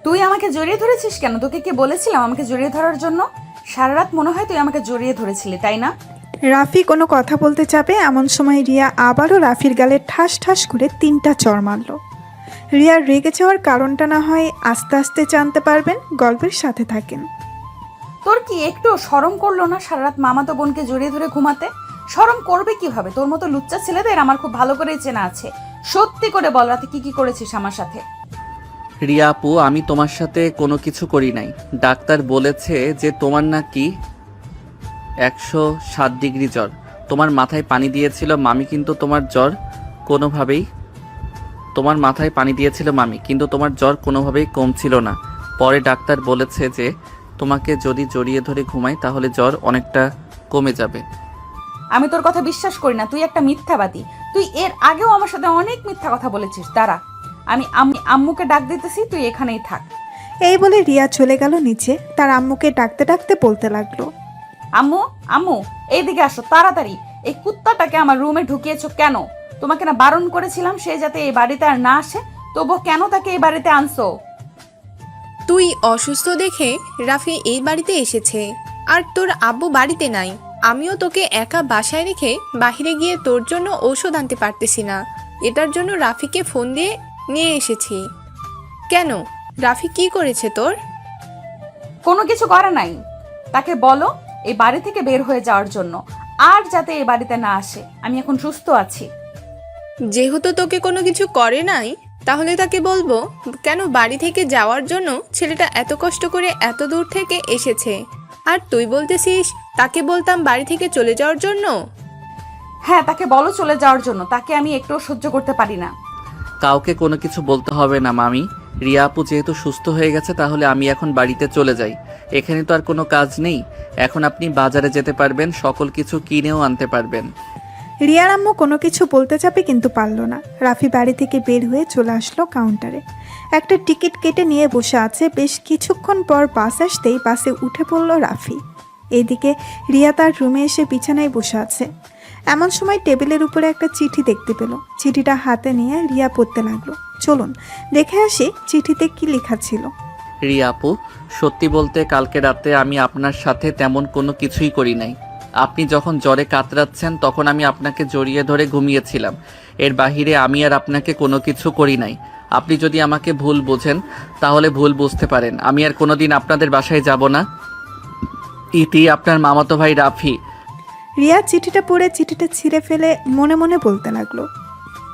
তুই আমাকে জড়িয়ে ধরেছিস কেন? তোকে কে বলেছিলাম আমাকে জড়িয়ে ধরার জন্য? সারা রাত মনে হয় তুই আমাকে জড়িয়ে ধরেছিলি, তাই না? রাফি কোনো কথা বলতে যাবে এমন সময় রিয়া আবারও রাফির গালে ঠাস ঠাস করে 3টা চড় মারল। রিয়ার রেগে যাওয়ার কারণটা না হয় আস্তে আস্তে জানতে পারবেন, গল্পের সাথে থাকেন। তোর কি একটু শরম করলো না সারা রাত মামাতো বোনকে জড়িয়ে ধরে ঘুমাতে? শরম করবে কিভাবে? তোর মতো লুচ্চা ছেলেদের আমার খুব ভালো করেই চেনা আছে। সত্যি করে বল, রাতে কি কি করেছিস আমার সাথে? রিয়া আপু, আমি তোমার সাথে কোনো কিছু করি নাই। ডাক্তার বলেছে যে তোমার নাকি 107 ডিগ্রি জ্বর। তোমার মাথায় পানি দিয়েছিল মামি, কিন্তু তোমার জ্বর কোনোভাবেই তোমার মাথায় পানি দিয়েছিল মামি, কিন্তু তোমার জ্বর কোনোভাবেই কমছিল না। পরে ডাক্তার বলেছে যে তোমাকে যদি জড়িয়ে ধরে ঘুমাই তাহলে জ্বর অনেকটা কমে যাবে। আমি তোর কথা বিশ্বাস করি না, তুই একটা মিথ্যাবাদী। তুই এর আগেও আমার সাথে অনেক মিথ্যা কথা বলেছিস। দাঁড়া, আমি আম্মুকে ডাক দিতেছি, তুই এখানেই থাক। এই বলে রিয়া চলে গেল নিচে, তার আম্মুকে ডাকতে ডাকতে বলতে লাগলো, আম্মু, আম্মু, এইদিকে আসো তাড়াতাড়ি। এই কুত্তাটাকে আমার রুমে ঢুকিয়েছো কেন? তোমাকে না বারণ করেছিলাম সে যাতে এই বাড়িতে আর না আসে, তবু কেন তাকে এই বাড়িতে আনছো? তুই অসুস্থ দেখে রাফি এই বাড়িতে এসেছে, আর তোর আব্বু বাড়িতে নাই। আমিও তোকে একা বাসায় রেখে বাইরে গিয়ে তোর জন্য ঔষধ আনতে পারতেছি না। এটার জন্য রাফিকে ফোন দিয়ে নিয়ে এসেছি। কেন, রাফি কি করেছে তোর? কোনো কিছু করে নাই। তাকে বলো এই বাড়ি থেকে বের হয়ে যাওয়ার জন্য, আর যাতে এই বাড়িতে না আসে। আমি এখন সুস্থ আছি। যেহেতু তোকে কোনো কিছু করে নাই, তাহলে তাকে বলবো কেন বাড়ি থেকে যাওয়ার জন্য ছেলেটা এত কষ্ট করে এত দূর থেকে এসেছে। আর তুই বলতেছিস তাকে বলতাম বাড়ি থেকে চলে যাওয়ার জন্য? হ্যাঁ, তাকে বলো চলে যাওয়ার জন্য। তাকে আমি একটুও সহ্য করতে পারি না। কাউকে কোনো কিছু বলতে হবে না মামি। রিয়া আপু যেহেতু সুস্থ হয়ে গেছে তাহলে আমি এখন বাড়িতে চলে যাই। এখানে তো আর কোনো কাজ নেই। এখন আপনি বাজারে যেতে পারবেন, সকল কিছু কিনেও আনতে পারবেন। রিয়ার আম্মু কোনো কিছু বলতে যাবে কিন্তু পারল না। রাফি বাড়ি থেকে বের হয়ে চলে আসলো কাউন্টারে। একটা টিকিট কেটে নিয়ে বসে আছে। বেশ কিছুক্ষণ পর বাস আসতেই বাসে উঠে পড়ল রাফি। এইদিকে রিয়া তার রুমে এসে বিছানায় বসে আছে। এমন সময় টেবিলের উপরে একটা চিঠি দেখতে পেল। চিঠিটা হাতে নিয়ে রিয়া পড়তে লাগলো। চলুন দেখে আসি চিঠিতে কি লেখা ছিল। রিয়া আপু, সত্যি বলতে কালকে রাতে আমি আপনার সাথে তেমন কোনো কিছুই করি নাই। আপনি যখন জ্বরে কাতরাচ্ছেন তখন আমি আপনাকে জড়িয়ে ধরে ঘুমিয়েছিলাম। এর বাহিরে আমি আর আপনাকে কোনো কিছু করি নাই। আপনি যদি আমাকে ভুল বোঝেন তাহলে ভুল বুঝতে পারেন। আমি আর কোনোদিন আপনাদের বাসায় যাব না। ইতি, আপনার মামাতো ভাই রাফি। রিয়া চিঠিটা পড়ে চিঠিটা ছিঁড়ে ফেলে মনে মনে বলতে লাগলো,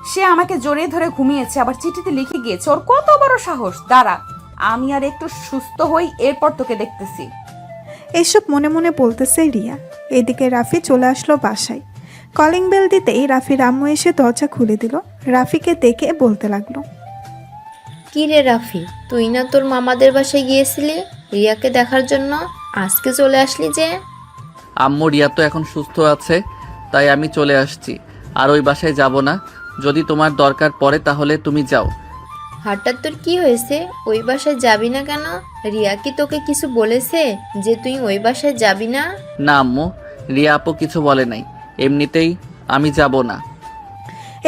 সে আমাকে জড়িয়ে ধরে ঘুমিয়েছে, আবার চিঠিতে লিখে গিয়েছে। ওর কত বড় সাহস! দাঁড়া, আমি আর একটু সুস্থ হই, এরপর তোকে দেখতেছি। এইসব মনে মনে বলতেছে রিয়া। এদিকে রাফি চলে আসলো বাসায়। কলিং বেল দিতেই রাফির আম্মু এসে দরজা খুলে দিল। রাফিকে দেখে বলতে লাগলো, কি রে রাফি, তুই না তোর মামাদের বাসায় গিয়েছিলি রিয়াকে দেখার জন্য, আজকে চলে আসলি যে? আম্মু, রিয়া তো এখন সুস্থ আছে, তাই আমি চলে আসছি। আর ওই বাসায় যাব না। যদি তোমার দরকার পড়ে তাহলে তুমি যাও। হঠাৎ তোর কি হয়েছে? ওই বাসায় যাবি না কেন? রিয়া কি তোকে কিছু বলেছে যে তুই ওই বাসায় যাবি না? না আম্মু, রিয়া আপু কিছু বলে নাই। এমনিতেই আমি যাব না।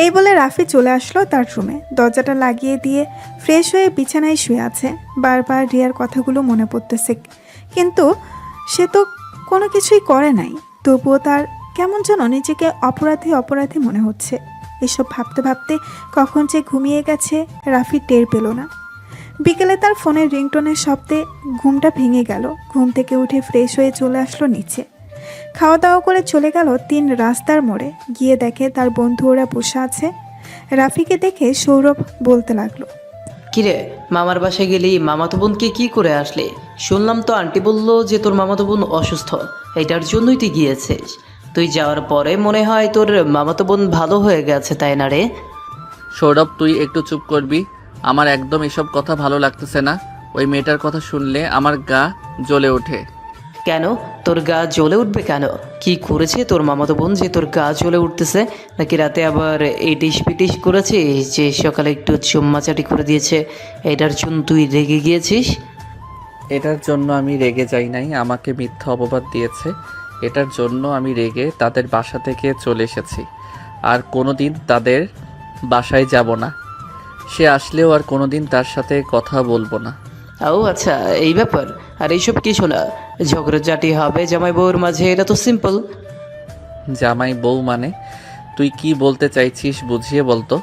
এই বলে রাফি চলে আসলো তার রুমে। দরজাটা লাগিয়ে দিয়ে ফ্রেশ হয়ে বিছানায় শুয়ে আছে। বারবার রিয়ার কথাগুলো মনে পড়তেছে, কিন্তু সে তো কোনো কিছুই করে নাই। তবুও তার কেমন যেন নিজেকে অপরাধী অপরাধী মনে হচ্ছে। এসব ভাবতে ভাবতে কখন যে ঘুমিয়ে গেছে রাফি টের পেল না। বিকেলে তার ফোনের রিংটোনের শব্দে ঘুমটা ভেঙে গেল। ঘুম থেকে উঠে ফ্রেশ হয়ে চলে আসলো নিচে। খাওয়া দাওয়া করে চলে গেল 3 রাস্তার মোড়ে। গিয়ে দেখে তার বন্ধু ওরা বসে আছে। রাফিকে দেখে সৌরভ বলতে লাগলো, কিরে, মামার বাসায় গেলি মামাতো বোনকে কি করে আসলি? শুনলাম তো আন্টি বললো যে তোর মামাতো বোন অসুস্থ, এটার জন্যই তুই গিয়েছিস। তুই যাওয়ার পরে মনে হয় তোর মামাতো বোন ভালো হয়ে গেছে, তাই না রে? সৌরভ, তুই একটু চুপ করবি? আমার একদম এসব কথা ভালো লাগতেছে না। ওই মেয়েটার কথা শুনলে আমার গা জ্বলে ওঠে। কেন তোর গা জ্বলে উঠবে কেন? কি করেছে তোর মামাতো বোন যে তোর গা জ্বলে উঠতেছে? নাকি রাতে আবার এটিস পিটিস করেছিস যে সকালে একটু চুম্মাচাটি করে দিয়েছে, এটার জন্য তুই রেগে গিয়েছিস? এটার জন্য আমি রেগে যাই নাই, আমাকে মিথ্যা অপবাদ দিয়েছে। এটার জন্য আমি রেগে তাদের বাসা থেকে চলে এসেছি। আর কোনোদিন তাদের বাসায় যাব না। সে আসলেও আর কোনোদিন তার সাথে কথা বলবো না। ও আচ্ছা, এই ব্যাপার। আর এইসব কিছু না, ঝগড়াঝাটি হবে জামাই বউর মাঝে, এটা তো সিম্পল। জামাই বউ মানে? তুই কি বলতে চাইছিস বুঝিয়ে বলতো।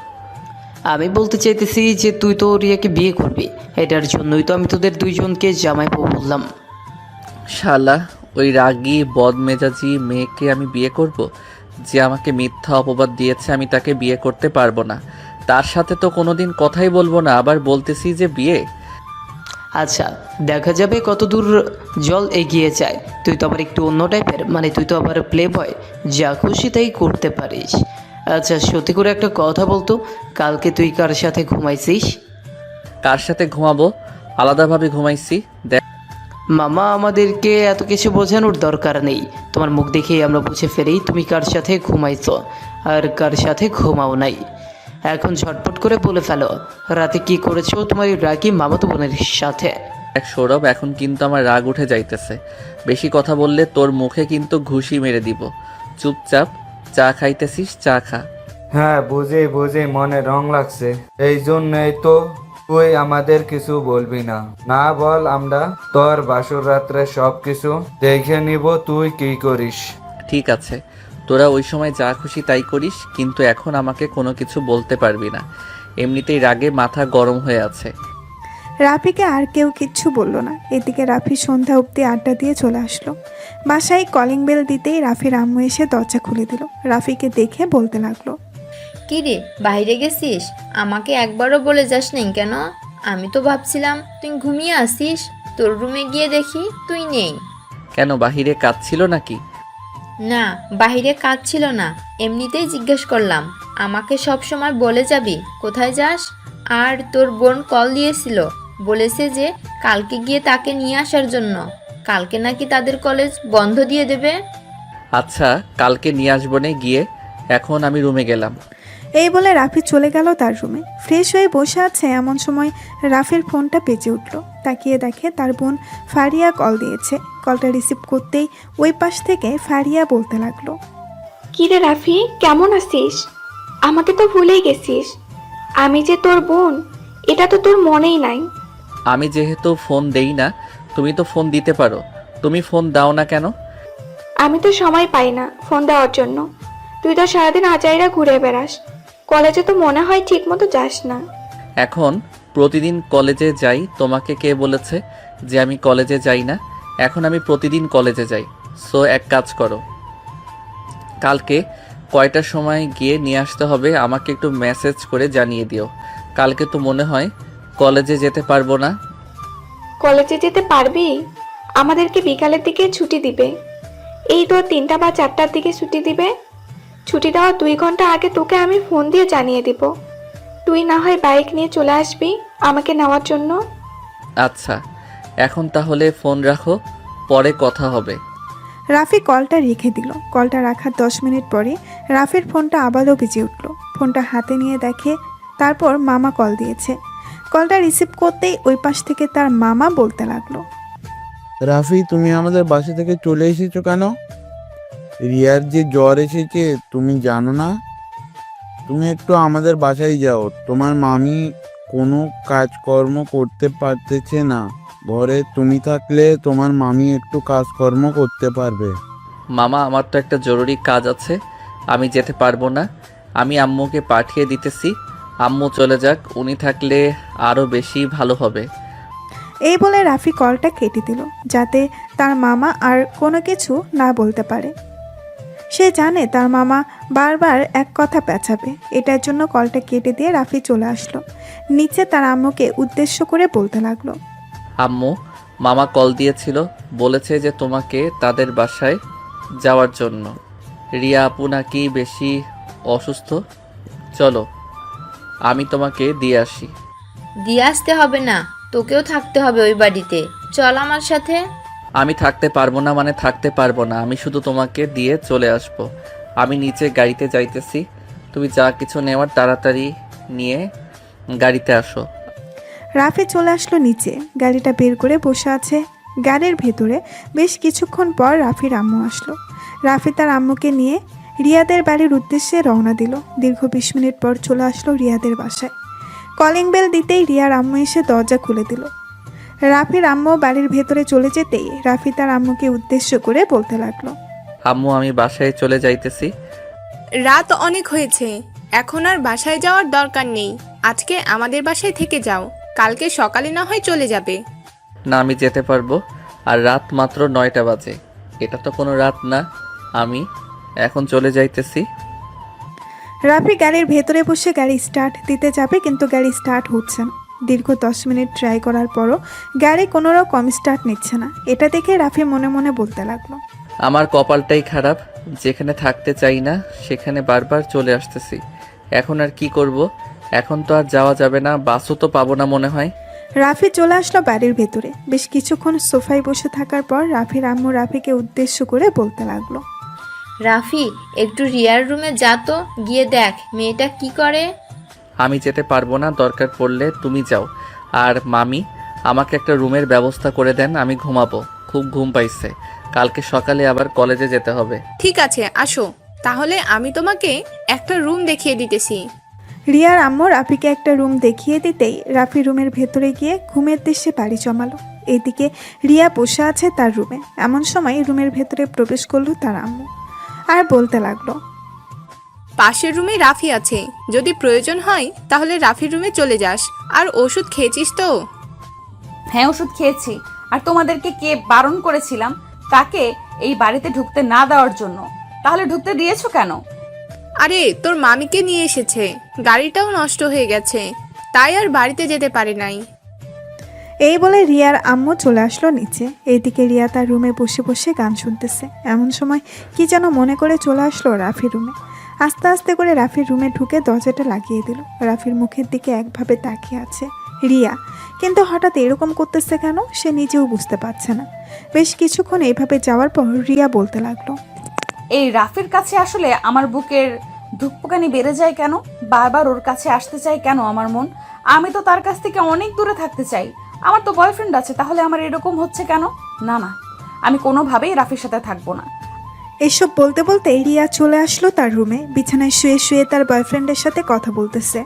আমি বলতে চাইতেছি যে তুই তো রিয়াকে বিয়ে করবি, এটার জন্যই তো আমি তোদের দুইজনকে জামাই বউ বললাম। শালা, ওই রাগী বদমেজাজি মেয়েকে আমি বিয়ে করব? যে আমাকে মিথ্যা অপবাদ দিয়েছে আমি তাকে বিয়ে করতে পারবো না। তার সাথে তো কোনোদিন কথাই বলবো না, আবার বলতেছি যে বিয়ে। আচ্ছা, দেখা যাবে কত দূর জল এগিয়ে যায়। তুই তো আবার একটু অন্য টাইপের, মানে তুই তো আবার প্লে বয়, যা খুশি তাই করতে পারিস। আচ্ছা, সত্যি করে একটা কথা বলতো, কালকে তুই কার সাথে ঘুমাইছিস? কার সাথে ঘুমাবো? আলাদাভাবে ঘুমাইছি। দেখ, মামা, আমাদেরকে এত কিছু বোঝানোর দরকার নেই। তোমার মুখ দেখেই আমরা বুঝে ফেলি তুমি কার সাথে ঘুমাইছো আর কার সাথে ঘুমাও নাই। এখন ঝটপট করে বলে ফেলো, রাতে কি করেছো তোমার এই রাগী মামাতো বোনের সাথে? দেখ সৌরভ, এখন কিন্তু আমার রাগ উঠে যাইতেছে। বেশি কথা বললে তোর মুখে কিন্তু ঘুষি মেরে দিব। চুপচাপ চা খাইতেছিস, চা খা। হ্যাঁ, বুঝে বুঝে মনে রং লাগছে, এই জন্যই তো তুই আমাদের কিছু বলবি না। না বল, আমরা তোর বাসর রাত্রে সব কিছু দেখে নিব তুই কি করিস। ঠিক আছে, তোরা ওই সময় যা খুশি তাই করিস, কিন্তু এখন আমাকে কোনো কিছু বলতে পারবি না। এমনিতেই রাগে মাথা গরম হয়ে আছে। রাফিকে আর কেউ কিচ্ছু বলল না। এদিকে রাফি সন্ধ্যা অবধি আড্ডা দিয়ে চলে আসলো। বাসায় কলিং বেল দিতেই রাফির আম্মু এসে দরজা খুলে দিল। রাফিকে দেখে বলতে লাগলো, কি রে, বাইরে গেছিস? আমাকে একবারও বলে যাস নাই কেন? আমি তো ভাবছিলাম তুই ঘুমিয়ে আসিস। তোর রুমে গিয়ে দেখি তুই নেই। কেন, বাহিরে কাজ ছিল নাকি? না, বাইরে কাজ ছিল না, এমনিতেই জিজ্ঞেস করলাম। আমাকে সব সময় বলে যাবি কোথায় যাস। আর তোর বোন কল দিয়েছিল, বলেছে যে কালকে গিয়ে তাকে নিয়ে আসার জন্য। কালকে নাকি তাদের কলেজ বন্ধ দিয়ে দেবে। আচ্ছা, কালকে নিয়ে আসবো নে গিয়ে। এখন আমি রুমে গেলাম। এই বলে রাফি চলে গেল তার রুমে। ফ্রেশ হয়ে বসে আছে এমন সময় রাফির ফোনটা বেজে উঠল। তাকিয়ে দেখে তার বোন ফারিয়া কল দিয়েছে। কলটা রিসিভ করতেই ওই পাশ থেকে ফারিয়া বলতে লাগলো, কি রে রাফি, কেমন আছিস? আমাকে তো ভুলেই গেছিস। আমি যে তোর বোন, এটা তো তোর মনেই নাই। আমি যেহেতু ফোন দেই না, তুমি তো ফোন দিতে পারো। তুমি ফোন দাও না কেন? আমি তো সময় পাই না ফোন দেওয়ার জন্য। তুই তো সারাদিন আজাইরা ঘুরে বেড়াস, কলেজে তো মনে হয় ঠিক মতো যাস না। এখন প্রতিদিন কলেজে যাই। তোমাকে কে বলেছে যে আমি কলেজে যাই না? এখন আমি প্রতিদিন কলেজে যাই। সো এক কাজ করো, কালকে কয়টার সময় গিয়ে নিয়ে আসতে হবে আমাকে একটু মেসেজ করে জানিয়ে দিও। কালকে তো মনে হয় কলেজে যেতে পারবো না। কলেজে যেতে পারবি? আমাদেরকে বিকালের দিকে ছুটি দিবে। এই তো 3টা বা 4টার দিকে ছুটি দিবে। ছুটি দেওয়ার 2 ঘন্টা আগে তোকে আমি ফোন দিয়ে জানিয়ে দিব। তুই না হয় বাইক নিয়ে চলে আসবি আমাকে নেওয়ার জন্য। আচ্ছা, এখন তাহলে ফোন রাখো, পরে কথা হবে। রাফি কলটা রেখে দিল। কলটা রাখার 10 মিনিট পরে রাফির ফোনটা আবারও বেজে উঠল। ফোনটা হাতে নিয়ে দেখে তারপর মামা কল দিয়েছে। কলটা রিসিভ করতেই ওই পাশ থেকে তার মামা বলতে লাগলো, রাফি, তুমি আমাদের বাসা থেকে চলে এসেছো কেন? রিয়ার যে জ্বর এসেছে তুমি জানো না? তুমি একটু আমাদের বাসায় যাও। তোমার মামি কোনো কাজকর্ম করতে পারতেছে না ঘরে, তুমি থাকলে তোমার মামি একটু কাজকর্ম করতে পারবে। মামা, আমার তো একটা জরুরি কাজ আছে, আমি যেতে পারবো না। আমি আম্মুকে পাঠিয়ে দিতেছি। আম্মু চলে যাক, উনি থাকলে আরও বেশি ভালো হবে। এই বলে রাফি কলটা কেটে দিল যাতে তার মামা আর কোনো কিছু না বলতে পারে। সে জানে তার মামা বারবার এক কথা পেঁচাবে। এটার জন্য কলটা কেটে দিয়ে রাফি চলে আসলো নিচে। তার আম্মুকে উদ্দেশ্য করে বলতে লাগলো, আম্মু, মামা কল দিয়েছিল, বলেছে যে তোমাকে তাদের বাসায় যাওয়ার জন্য। রিয়া আপু নাকি বেশি অসুস্থ। চলো, আমি তোমাকে দিয়ে আসি। দিয়ে আসতে হবে না, তোকেও থাকতে হবে ওই বাড়িতে। চল আমার সাথে। আমি থাকতে পারবো না মানে থাকতে পারবো না, আমি শুধু তোমাকে দিয়ে চলে আসবো। আমি নিচে গাড়িতে যাইতেছি, তুমি যা কিছু নেওয়ার তাড়াতাড়ি নিয়ে গাড়িতে আসো। রাফি চলে আসলো নিচে। গাড়িটা বের করে বসে আছে গাড়ির ভেতরে। বেশ কিছুক্ষণ পর রাফির আম্মু আসলো। রাফি তার আম্মুকে নিয়ে রিয়াদের বাড়ির উদ্দেশ্যে রওনা দিল। দীর্ঘ 20 মিনিট পর চলে আসলো রিয়াদের বাসায়। কলিং বেল দিতেই রিয়ার আম্মু এসে দরজা খুলে দিল। রাফির আম্মু বাড়ির ভেতরে চলে যেতেই রাফি তার আম্মুকে উদ্দেশ্য করে বলতে লাগলো। আম্মু আমি বাসায় চলে যাইতেছি। রাত অনেক হয়েছে, এখন আর বাসায় যাওয়ার দরকার নেই। আজকে আমাদের বাসায় থেকে যাও, কালকে সকালে না হয় চলে যাবে। না আমি যেতে পারবো, আর রাত মাত্র 9টা বাজে, এটা তো কোনো রাত না। আমি এখন চলে যাইতেছি। রাফি গাড়ির ভেতরে বসে গাড়ি স্টার্ট দিতে যাবে, কিন্তু গাড়ি স্টার্ট হচ্ছে না। দীর্ঘ 10 মিনিট ট্রাই করার পরও গাড়ি কোনো রকম স্টার্ট নিচ্ছে না। এটা দেখে রাফি মনে মনে বলতে লাগলো, আমার কপালটাই খারাপ, যেখানে থাকতে চাই না সেখানে বারবার চলে আসতেছি। এখন আর কি করব? এখন তো আর যাওয়া যাবে না, বাসও তো পাবো না মনে হয়। রাফি চলে আসলো বাড়ির ভেতরে। বেশ কিছুক্ষণ সোফায় বসে থাকার পর রাফির আম্মু রাফিকে উদ্দেশ্য করে বলতে লাগলো, রাফি একটু রিয়ার রুমে যা তো, গিয়ে দেখ মেয়েটা কি করে। আমি যেতে পারবো না, দরকার পড়লে তুমি যাও। আর মামি আমাকে একটা রুমের ব্যবস্থা করে দেন, আমি ঘুমাবো, খুব ঘুম পাইছে। কালকে সকালে আবার কলেজে যেতে হবে। ঠিক আছে আসো, তাহলে আমি তোমাকে একটা রুম দেখিয়ে দিতেছি। রিয়ার আম্মু রাফিকে একটা রুম দেখিয়ে দিতেই রাফি রুমের ভেতরে গিয়ে ঘুমের দৃশ্যে পাড়ি জমালো। এইদিকে রিয়া বসে আছে তার রুমে। এমন সময় রুমের ভেতরে প্রবেশ করলো তার আম্মু আর বলতে লাগলো, পাশের রুমে রাফি আছে, যদি প্রয়োজন হয় তাহলে রাফির রুমে চলে যাস। আর ওষুধ খেয়েছিস তো? হ্যাঁ ওষুধ খেয়েছি। আর তোমাদেরকে কে বারণ করেছিলাম তাকে এই বাড়িতে ঢুকতে না দেওয়ার জন্য? তাহলে ঢুকতে দিয়েছো কেন? আরে তোর মামিকে নিয়ে এসেছে, গাড়িটাও নষ্ট হয়ে গেছে, তাই আর বাড়িতে যেতে পারে নাই। এই বলে রিয়ার আম্মু চলে আসলো নিচে। এইদিকে রিয়া তার রুমে বসে বসে গান শুনতেছে। এমন সময় কি যেন মনে করে চলে আসলো রাফির রুমে। আস্তে আস্তে করে রাফির রুমে ঢুকে দরজাটা লাগিয়ে দিল। রাফির মুখের দিকে একভাবে তাকিয়ে আছে রিয়া, কিন্তু হঠাৎ এরকম করতেছে কেন সে নিজেও বুঝতে পারছে না। বেশ কিছুক্ষণ এইভাবে যাওয়ার পর রিয়া বলতে লাগলো, এই রাফির কাছে আসলে আমার বুকের ধুকপুকানি বেড়ে যায় কেন? বারবার ওর কাছে আসতে চাই কেন আমার মন? আমি তো তার কাছ থেকে অনেক দূরে থাকতে চাই। আমার তো বয়ফ্রেন্ড আছে, তাহলে আমার এরকম হচ্ছে কেন? না না, আমি কোনোভাবেই রাফির সাথে থাকবো না। এসব বলতে বলতে রিয়া চলে আসলো তার রুমে। বিছানায় শুয়ে শুয়ে তার বয়ফ্রেন্ডের সাথে কথা বলতেছে।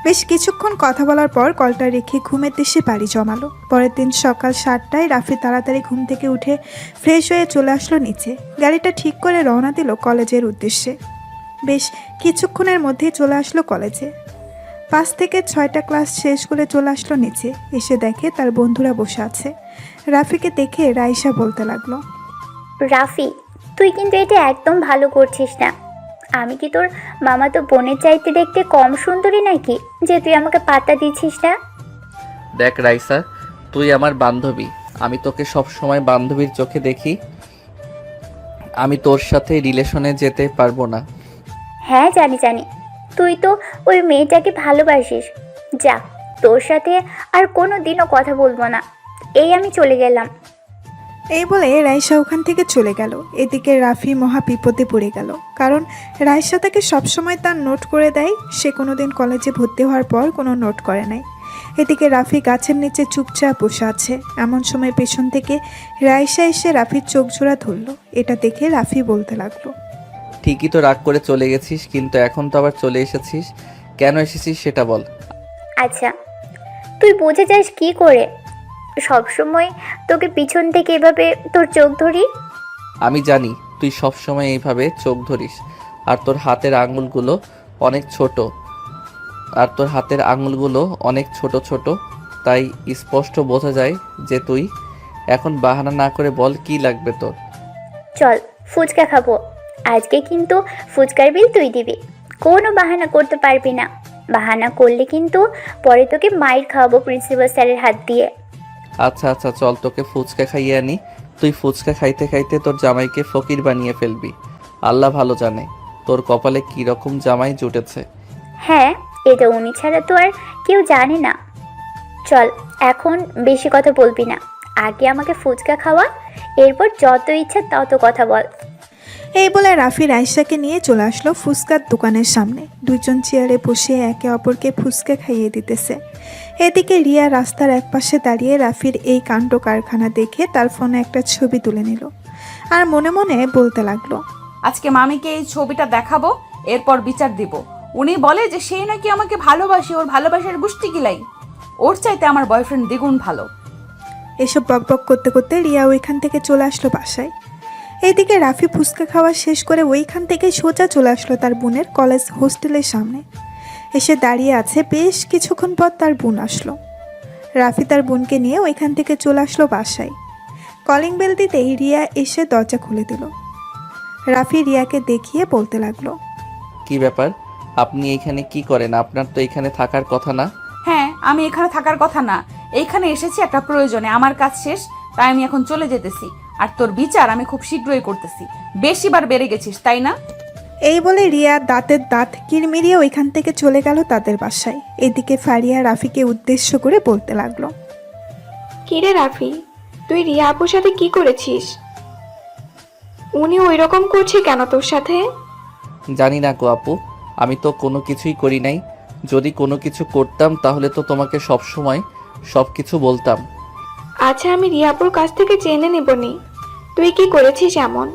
বেশ কিছুক্ষণ কথা বলার পর কলটা রেখে ঘুমের দেশে পাড়ি জমালো। পরের দিন সকাল 7টায় রাফি তাড়াতাড়ি ঘুম থেকে উঠে ফ্রেশ হয়ে চলে আসলো নিচে। গাড়িটা ঠিক করে রওনা দিল কলেজের উদ্দেশ্যে। বেশ কিছুক্ষণের মধ্যেই চলে আসলো কলেজে। 5 থেকে 6টা ক্লাস শেষ করে চলে আসলো নিচে। এসে দেখে তার বন্ধুরা বসে আছে। রাফিকে দেখে রাইসা বলতে লাগলো, রাফি তুই কিন্তু এটা একদম ভালো করছিস না। আমি কি তোর মামাতো বোনের চাইতে দেখতে কম সুন্দরী নাকি যে তুই আমাকে পাত্তা দিচ্ছিস না? দেখ রাইসা, তুই আমার বান্ধবী, আমি তোকে সব সময় বান্ধবীর চোখে দেখি। আমি তোর সাথে রিলেশনে যেতে পারবো না। হ্যাঁ জানি জানি, তুই তো ওই মেয়েটাকে ভালোবাসিস। যা, তোর সাথে আর কোনো দিনও কথা বলবো না। এই আমি চলে গেলাম। এই বলে রাইসা ওখান থেকে চলে গেল। এদিকে রাফি মহা বিপদে পড়ে গেল, কারণ রাইসা তাকে সবসময় তার নোট করে দেয়। সে কোনোদিন কলেজে ভর্তি হওয়ার পর কোনো নোট করে নাই। এদিকে রাফি গাছের নিচে চুপচাপ বসে আছে। এমন সময় পেছন থেকে রাইসা এসে রাফির চোখ জোড়া ধরল। এটা দেখে রাফি বলতে লাগলো, ঠিকই তো রাগ করে চলে গেছিস, কিন্তু এখন তো আবার চলে এসেছিস। কেন এসেছিস সেটা বল। আচ্ছা, তুই বুঝে যাস কি করে? সবসময় তোকে পিছন থেকে এভাবে তোর চোখ ধরি। আমি জানি তুই সব সময় এইভাবে চোখ ধরিস, আর তোর হাতের আঙুলগুলো অনেক ছোট ছোট, তাই স্পষ্ট বোঝা যায় যে তুই। এখন বাহানা না করে বল কি লাগবে তোর। চল ফুচকা খাবো। আজকে কিন্তু ফুচকার বিল তুই দিবি, কোনো বাহানা করতে পারবি না। বাহানা করলে কিন্তু পরে তোকে মাইর খাওয়াবো প্রিন্সিপাল স্যারের হাত দিয়ে। আচ্ছা আচ্ছা চল, তোকে ফুচকা খাইয়ে আনি। তুই ফুচকা খাইতে খাইতে তোর জামাইকে ফকির বানিয়ে ফেলবি। আল্লাহ ভালো জানে তোর কপালে কি রকম জামাই জুটেছে। হ্যাঁ, এটা উনি ছাড়া তো আর কেউ জানে না। চল, এখন বেশি কথা বলবি না, আগে আমাকে ফুচকা খাওয়া, এরপর যত ইচ্ছা তত কথা বল। এই বলে রাফি রাইসাকে নিয়ে চলে আসলো ফুচকার দোকানের সামনে। দুইজন চেয়ারে বসে একে অপরকে ফুচকা খাইয়ে দিতেছে। এদিকে রিয়া রাস্তার একপাশে দাঁড়িয়ে রাফির এই কাণ্ড কারখানা দেখে তার ফোনে একটা ছবি তুলে নিল আর মনে মনে বলতে লাগলো, আজকে মামিকে এই ছবিটা দেখাবো, এরপর বিচার দিব। উনি বলে যে সেই নাকি আমাকে ভালোবাসে, ওর ভালোবাসার গুষ্টি গিলাই। ওর চাইতে আমার বয়ফ্রেন্ড দ্বিগুণ ভালো। এসব বকবক করতে করতে রিয়া ওইখান থেকে চলে আসলো বাসায়। এইদিকে রাফি ফুচকা খাওয়া শেষ করে ওইখান থেকে সোজা চলে আসলো তার বোনের কলেজ হোস্টেলের সামনে। এসে দাঁড়িয়ে আছে, বেশ কিছুক্ষণ পর তার বোন আসলো। রাফি তার বোনকে নিয়ে ওইখান থেকে চলে আসলো বাসায়। কলিং বেল দিতেই রিয়া এসে দরজা খুলে দিল। রাফি রিয়াকে দেখিয়ে বলতে লাগলো, কি ব্যাপার, আপনি এইখানে কি করেন? আপনার তো এখানে থাকার কথা না। হ্যাঁ, আমি এখানে থাকার কথা না, এইখানে এসেছি একটা প্রয়োজনে, আমার কাজ শেষ, তাই আমি এখন চলে যেতেছি। আর তোর বিচার আমি খুব শীঘ্রই করতেছি। বেশিবার বেড়ে গেছিস, তাই না? এই বলে রিয়া দাঁতের দাঁত কিরমিরিয়ে ওইখান থেকে চলে গেল তাদের বাসায়। এদিকে ফারিয়া রাফিকে উদ্দেশ্য করে বলতে লাগলো, কিরে রাফি, তুই রিয়া আপুর সাথে কি করেছিস? উনি ওই রকম করছে কেন তোর সাথে? জানি না গো আপু, আমি তো কোনো কিছুই করি নাই। যদি কোনো কিছু করতাম তাহলে তো তোমাকে সব সময় সব কিছু বলতাম। আচ্ছা, আমি রিয়া আপুর কাছ থেকে জেনে নেবনি তুই কি করেছিস এমন।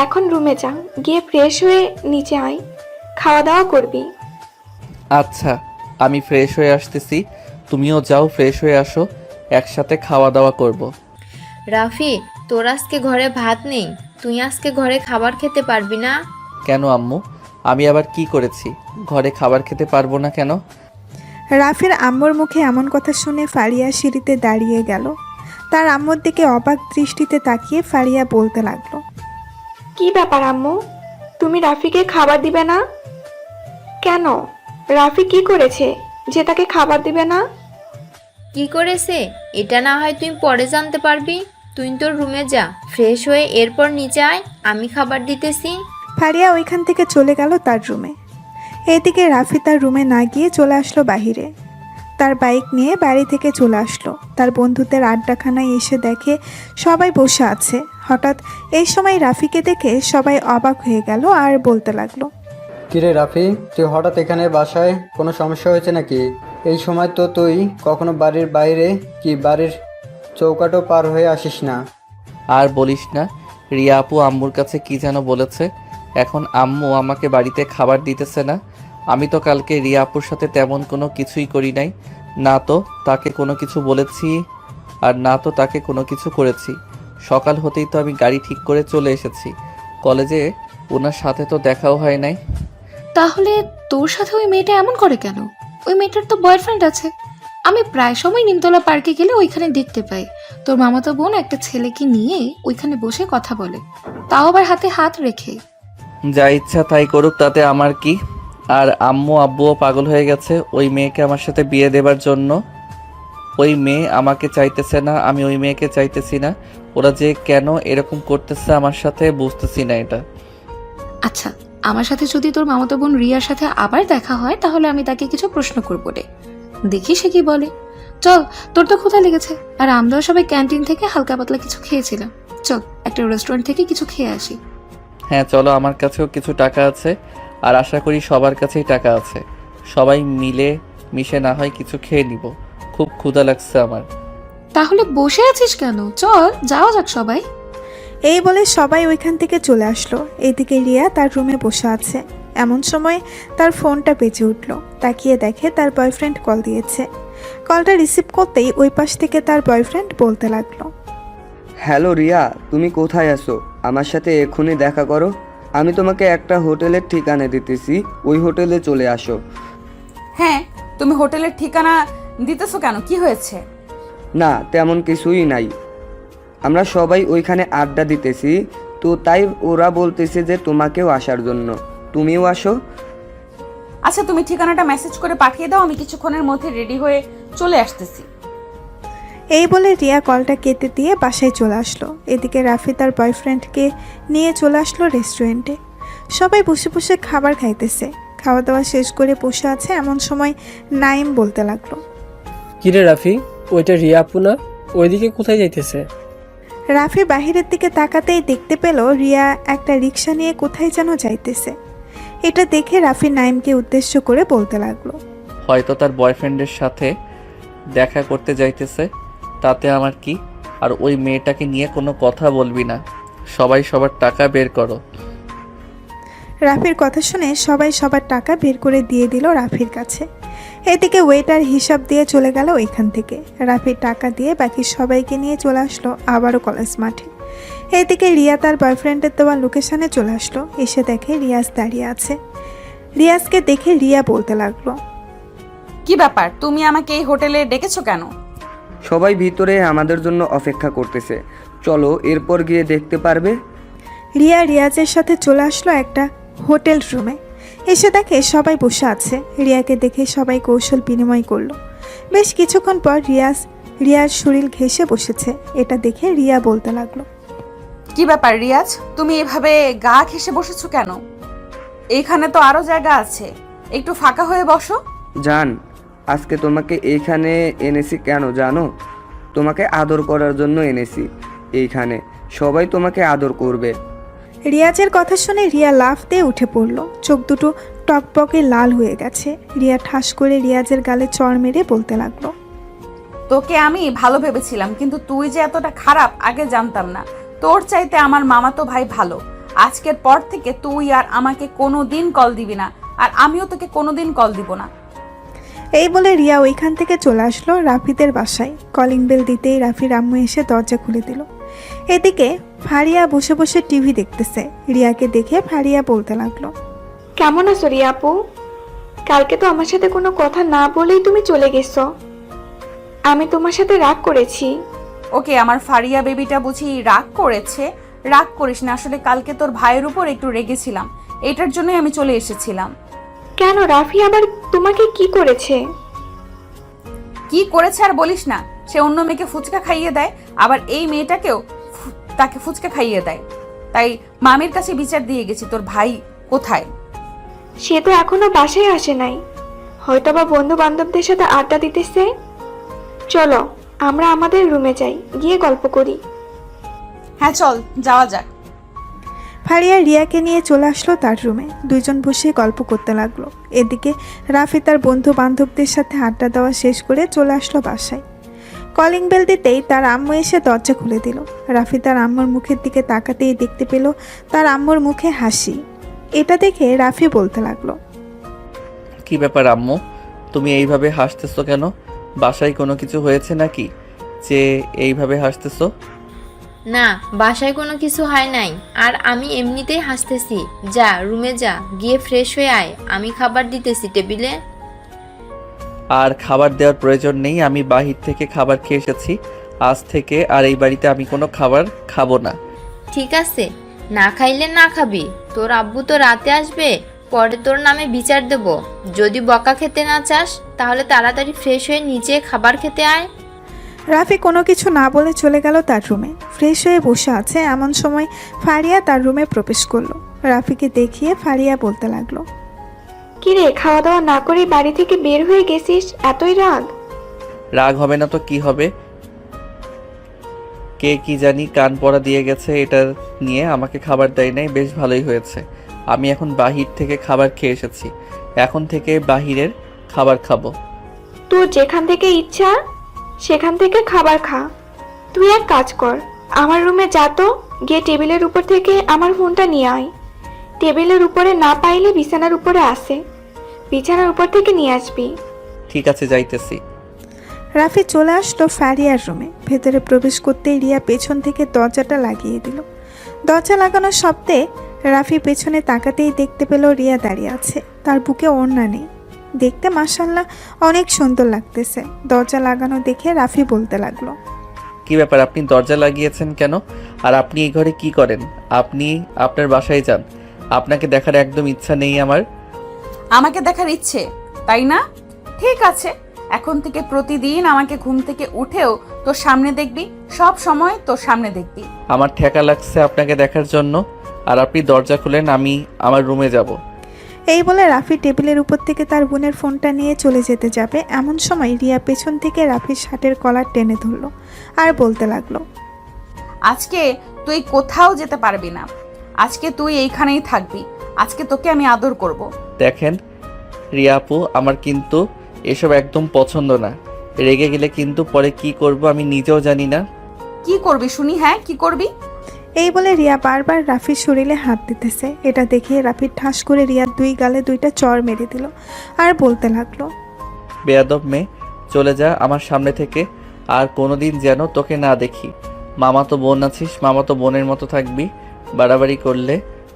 এখন রুমে যা, গিয়ে ফ্রেশ হয়ে নিচে আয়, খাওয়া দাওয়া করবি। আচ্ছা, আমি ফ্রেশ হয়ে আসতেছি, তুমিও যাও ফ্রেশ হয়ে আসো, একসাথে খাওয়া দাওয়া করব। রাফি, তোর আজকে ঘরে ভাত নেই, তুই আজকে ঘরে খাবার খেতে পারবি না? কেন আম্মু, আমি আবার কি করেছি? ঘরে খাবার খেতে পারবো না কেন? রাফির আম্মুর মুখে এমন কথা শুনে ফারিয়া সিঁড়িতে দাঁড়িয়ে গেল। তার আম্মুর দিকে অবাক দৃষ্টিতে তাকিয়ে ফারিয়া বলতে লাগলো, কি ব্যাপার আম্মু, তুমি রাফিকে খাবার দিবে না কেন? রাফি কি করেছে যে তাকে খাবার দিবে না? কি করেছে এটা না হয় তুই পরে জানতে পারবি। তুই তোর রুমে যা, ফ্রেশ হয়ে এরপর নিচে আয়, আমি খাবার দিতেছি। ফারিয়া ওইখান থেকে চলে গেল তার রুমে। এদিকে রাফি তার রুমে না গিয়ে চলে আসলো বাহিরে। তার বাইক নিয়ে বাড়ি থেকে চলে আসলো। তার বন্ধুদের আড্ডাখানায় এসে দেখে সবাই বসে আছে। হঠাৎ এই সময় রাফিকে দেখে সবাই অবাক হয়ে গেল আর বলতে লাগলো, কিরে রাফি, তুই হঠাৎ এখানে বাসায়? কোনো সমস্যা হয়েছে নাকি? এই সময় তো তুই কখনো বাড়ির বাইরে কি বাড়ির চৌকাঠও পার হয়ে আসিস না। আর বলিস না, রিয়া আপু আম্মুর কাছে কি যেন বলেছে, এখন আম্মু আমাকে বাড়িতে খাবার দিতেছে না। আমি তো কালকে রিয়া আপুর সাথে তেমন কোনো কিছুই করি নাই, না তো তাকে কোনো কিছু বলেছি আর না তো তাকে কোনো কিছু করেছি। সকাল হতেই তো আমি গাড়ি ঠিক করে চলে এসেছি। কলেজে ওনার সাথে তো দেখাও হয় নাই। তাহলে তোর সাথে ওই মেয়েটা এমন করে কেন? ওই মেয়েটার তো বয়ফ্রেন্ড আছে। আমি প্রায় সময় নিমতলা পার্কে গেলে ওইখানে দেখতে পাই তোর মামাতো বোন একটা ছেলেকে নিয়ে ওইখানে বসে কথা বলে, তাও আবার হাতে হাত রেখে। যা ইচ্ছা তাই করুক, তাতে আমার কি? আর আম্মু আব্বুও পাগল হয়ে গেছে ওই মেয়েকে আমার সাথে বিয়ে দেবার জন্য। ওই মেয়ে আমাকে চাইতেছে না, আমি ওই মেয়েকে চাইতেছি না। ওরা যে কেন এরকম করতেছে আমার সাথে বুঝতেছি না এটা। আচ্ছা, আমার সাথে যদি তোর মামাতো বোন রিয়ার সাথে আবার দেখা হয় তাহলে আমি তাকে কিছু প্রশ্ন করবো রে, দেখি সে কি বলে। চল, তোর তো ক্ষুধা লেগেছে, আর আমরাও সবাই ক্যান্টিন থেকে হালকা পাতলা কিছু খেয়েছিলাম। চল একটা রেস্টুরেন্ট থেকে কিছু খেয়ে আসি। হ্যাঁ চলো, আমার কাছেও কিছু টাকা আছে আর আশা করি সবার কাছেই টাকা আছে। সবাই মিলে মিশে না হয় কিছু খেয়ে নিব, খুব ক্ষুধা লাগছে আমার। তাহলে বসে আছিস কেন? চল যাওয়া যাক সবাই। এই বলে সবাই ওইখান থেকে চলে আসলো। এইদিকে রিয়া তার রুমে বসে আছে। এমন সময় তার ফোনটা বেজে উঠল। তাকিয়ে দেখে তার বয়ফ্রেন্ড কল দিয়েছে। কলটা রিসিভ করতেই ওই পাশ থেকে তার বয়ফ্রেন্ড বলতে লাগলো, হ্যালো রিয়া, তুমি কোথায় আছো? আমার সাথে এক্ষুনি দেখা করো। আমি তোমাকে একটা হোটেলের ঠিকানা দিতেছি, ওই হোটেলে চলে আসো। হ্যাঁ, তুমি হোটেলের ঠিকানা দিতেছো কেন? কি হয়েছে? না, তেমন কিছুই নাই। আমরা সবাই ওইখানে আড্ডা দিতেছি, তো তাই ওরা বলতেছে যে তোমাকেও আসার জন্য, তুমিও আসো। আচ্ছা, তুমি ঠিকানাটা মেসেজ করে পাঠিয়ে দাও, আমি কিছুক্ষণের মধ্যে রেডি হয়ে চলে আসতেছি। এই বলে রিয়া কলটা কেটে দিয়ে বাসায় চলে আসলো। এদিকে রাফি তার বয়ফ্রেন্ডকে নিয়ে চলে আসলো রেস্টুরেন্টে। সবাই বসে বসে খাবার খাইতেছে। খাওয়া দাওয়া শেষ করে বসে আছে। এমন সময় নাইম বলতে লাগলো, কিরে রাফি, ওইটা রিয়া আপু না? ওইদিকে কোথায় যাইতেছে? রাফি বাহিরের দিকে তাকাতেই দেখতে পেল রিয়া একটা রিক্সা নিয়ে কোথায় যেন যাইতেছে। এটা দেখে রাফি নাইমকে উদ্দেশ্য করে বলতে লাগলো, হয়তো তার বয়ফ্রেন্ডের সাথে দেখা করতে যাইতেছে, তাতে আমার কি? আর ওই মেয়েটাকে নিয়ে কোনো কথা বলবি না, সবাই সবার টাকা বের করো। রাফির কথা শুনে সবাই সবার টাকা বের করে দিয়ে দিল রাফির কাছে। এদিকে ওয়েটার হিসাব দিয়ে চলে গেল ওইখান থেকে। রাফি টাকা দিয়ে বাকি সবাইকে নিয়ে চলে আসলো আবারও কলেজ মাঠে। এদিকে রিয়া তার বয়ফ্রেন্ডের দেওয়া লোকেশনে চলে আসলো। এসে দেখে রিয়াজ দাঁড়িয়ে আছে। রিয়াজকে দেখে রিয়া বলতে লাগলো, কি ব্যাপার, তুমি আমাকে এই হোটেলে ডেকেছো কেন? সবাই ভিতরে আমাদের জন্য অপেক্ষা করতেছে, চলো এরপর গিয়ে দেখতে পারবে। রিয়া রিয়াজের সাথে চলে আসলো একটা হোটেল রুমে। এসে দেখে সবাই বসে আছে। রিয়াকে দেখে সবাই কৌশল বিনিময় করলো। বেশ কিছুক্ষণ পর রিয়ার শরীর ঘেঁষে বসেছে। এটা দেখে রিয়া বলতে লাগলো, কি ব্যাপার রিয়াজ, তুমি এভাবে গা ঘেঁষে বসেছো কেন? এইখানে তো আরো জায়গা আছে, একটু ফাঁকা হয়ে বসো। জান, আজকে তোমাকে এইখানে এনেছি কেন জানো? তোমাকে আদর করার জন্য এনেছি। এইখানে সবাই তোমাকে আদর করবে। রিয়াজের কথা শুনে রিয়া লাফ দিয়ে উঠে পড়ল। চোখ দুটো টকবকে লাল হয়ে গেছে। রিয়া ঠাস করে রিয়াজের গালে চড় মেরে বলতে লাগলো, তোকে আমি ভালো ভেবেছিলাম, কিন্তু তুই যে এতটা খারাপ আগে জানতাম না। তোর চাইতে আমার মামাতো ভাই ভালো। আজকের পর থেকে তুই আর আমাকে কোনোদিন কল দিবি না, আর আমিও তোকে কোনোদিন কল দিব না। এই বলে রিয়া ওইখান থেকে চলে আসলো রাফিদের বাসায়। কলিং বেল দিতেই রাফির আম্মু এসে দরজা খুলে দিল। এদিকে ফারিয়া বসে বসে টিভি দেখতেছে। রিয়াকে দেখে ফারিয়া বলতে লাগলো, কেমন আছো রিয়া আপু? কালকে তো আমার সাথে কোনো কথা না বলেই তুমি চলে গেছো। আমি তোমার সাথে রাগ করেছি। ওকে, আমার ফারিয়া বেবিটা বুঝি রাগ করেছে? রাগ করিস না, আসলে কালকে তোর ভাইয়ের উপর একটু রেগেছিলাম, এটার জন্যই আমি চলে এসেছিলাম। কেন, রাফি আবার তোমাকে কি করেছে? কি করেছে আর বলিস না। সে অন্য মেয়েকে ফুচকা খাইয়ে দেয়, আবার এই মেয়েটাকেও তাকে ফুচকা খাইয়ে দেয়। তাই মামির কাছে বিচার দিয়ে গেছি। তোর ভাই কোথায়? সে তো এখনো বাসায় আসে নাই, হয়তোবা বন্ধু বান্ধবদের সাথে আড্ডা দিতেছে। চলো আমরা আমাদের রুমে যাই, গিয়ে গল্প করি। হ্যাঁ চল, যাওয়া যাক। ফারিয়া রিয়াকে নিয়ে চলে আসলো তার রুমে। দুইজন বসে গল্প করতে লাগলো। এদিকে রাফি তার বন্ধু বান্ধবদের সাথে আড্ডা দেওয়া শেষ করে চলে আসলো বাসায়। কলিং বেল দিতেই তার আম্মু এসে দরজা খুলে দিল। রাফি তার আম্মুর মুখের দিকে তাকাতেই দেখতে পেল তার আম্মুর মুখে হাসি। এটা দেখে রাফি বলতে লাগলো, কি ব্যাপার আম্মু, তুমি এইভাবে হাসতেছো কেন? বাসায় কোনো কিছু হয়েছে নাকি যে এইভাবে হাসতেছো? না, বাসায় কোনো কিছু হয় নাই, আর আমি এমনিতেই হাসতেছি। যা রুমে যা, গিয়ে ফ্রেশ হয়ে আয়, আমি খাবার দিতেছি টেবিলে। আর খাবার দেওয়ার প্রয়োজন নেই, আমি বাহির থেকে খাবার খেয়ে এসেছি। আজ থেকে আর এই বাড়িতে আমি কোনো খাবার খাবো না। ঠিক আছে, না খাইলে না খাবি। তোর আব্বু তো রাতে আসবে, পরে তোর নামে বিচার দেব। যদি বকা খেতে না চাস তাহলে তাড়াতাড়ি ফ্রেশ হয়ে নিচে খাবার খেতে আয়। রাফি কোনো কিছু না বলে চলে গেল তার রুমে। ফ্রেশ হয়ে বসে আছে এমন সময় ফারিয়া তার রুমে প্রবেশ করলো। রাফিকে দেখিয়ে ফারিয়া বলতে লাগলো, কিরে, খাওয়া দাওয়া না করে বাড়ি থেকে বের হয়ে গেছিস, এতই রাগ? রাগ হবে না তো কি হবে? কে কি জানি কান পড়া দিয়ে গেছে এটা নিয়ে, আমাকে খাবার দেয় নাই। বেশ ভালোই হয়েছে, আমি এখন বাহির থেকে খাবার খেয়ে এসেছি। এখন থেকে বাহিরের খাবার খাবো। তোর যেখান থেকে ইচ্ছা সেখান থেকে খাবার খা। তুই এক কাজ কর, আমার রুমে যা তো, গিয়ে টেবিলের উপর থেকে আমার ফোনটা নিয়ে আয়। টেবিলের উপরে না পাইলে বিছানার উপরে আসে, বিছানার উপর থেকে নিয়ে আসবি। ঠিক আছে, যাইতেছি। রাফি চলে আসলো ফারিয়ার রুমে। ভেতরে প্রবেশ করতেই রিয়া পেছন থেকে দরজাটা লাগিয়ে দিল। দরজা লাগানোর শব্দে রাফি পেছনে তাকাতেই দেখতে পেল রিয়া দাঁড়িয়ে আছে। তার বুকে ওড়না নেই। দেখতে মাশাআল্লাহ অনেক সুন্দর লাগতেছে। দরজা লাগানো দেখে রাফি বলতে লাগলো, কি ব্যাপার, আপনি দরজা লাগিয়েছেন কেন? আর আপনি এই ঘরে কি করেন? আপনি আপনার বাসায় যান, আপনাকে দেখার একদম ইচ্ছা নেই আমার। আমাকে দেখার ইচ্ছে, তাই না? ঠিক আছে, এখন থেকে প্রতিদিন আমাকে ঘুম থেকে উঠেও তোর সামনে দেখবি, সব সময় তোর সামনে দেখবি। আমার ঠেকা লাগছে আপনাকে দেখার জন্য, আর আপনি দরজা খুলেন, আমি আমার রুমে যাব। এই বলে রাফি টেবিলের উপর থেকে তার বোনের ফোনটা নিয়ে চলে যেতে যাবে এমন সময় রিয়া পেছন থেকে রাফির শার্টের কলার টেনে ধরলো আর বলতে লাগলো, আজকে তুই কোথাও যেতে পারবি না, আজকে তুই এইখানেই থাকবি। আজকে তোকে আমি আদর করব। দেখেন রিয়া আপু, আমার কিন্তু এসব একদম পছন্দ না। রেগে গেলে কিন্তু পরে কি করব আমি নিজেও জানি না। কি করবি শুনি? হ্যাঁ, কি করবি? এই বলে রিয়া বারবার রাফির শরীরে হাত দিতেছে। এটা দেখে রাফি ঠাস করে রিয়ার দুই গালে দুইটা চড় মেরে দিল আর বলতে লাগলো, বেয়াদব মেয়ে, চলে যা আমার সামনে থেকে। আর কোনোদিন যেন তোকে না দেখি। মামাতো বোন আছিস, মামাতো বোনের মতো থাকবি। বাড়াবাড়ি করলে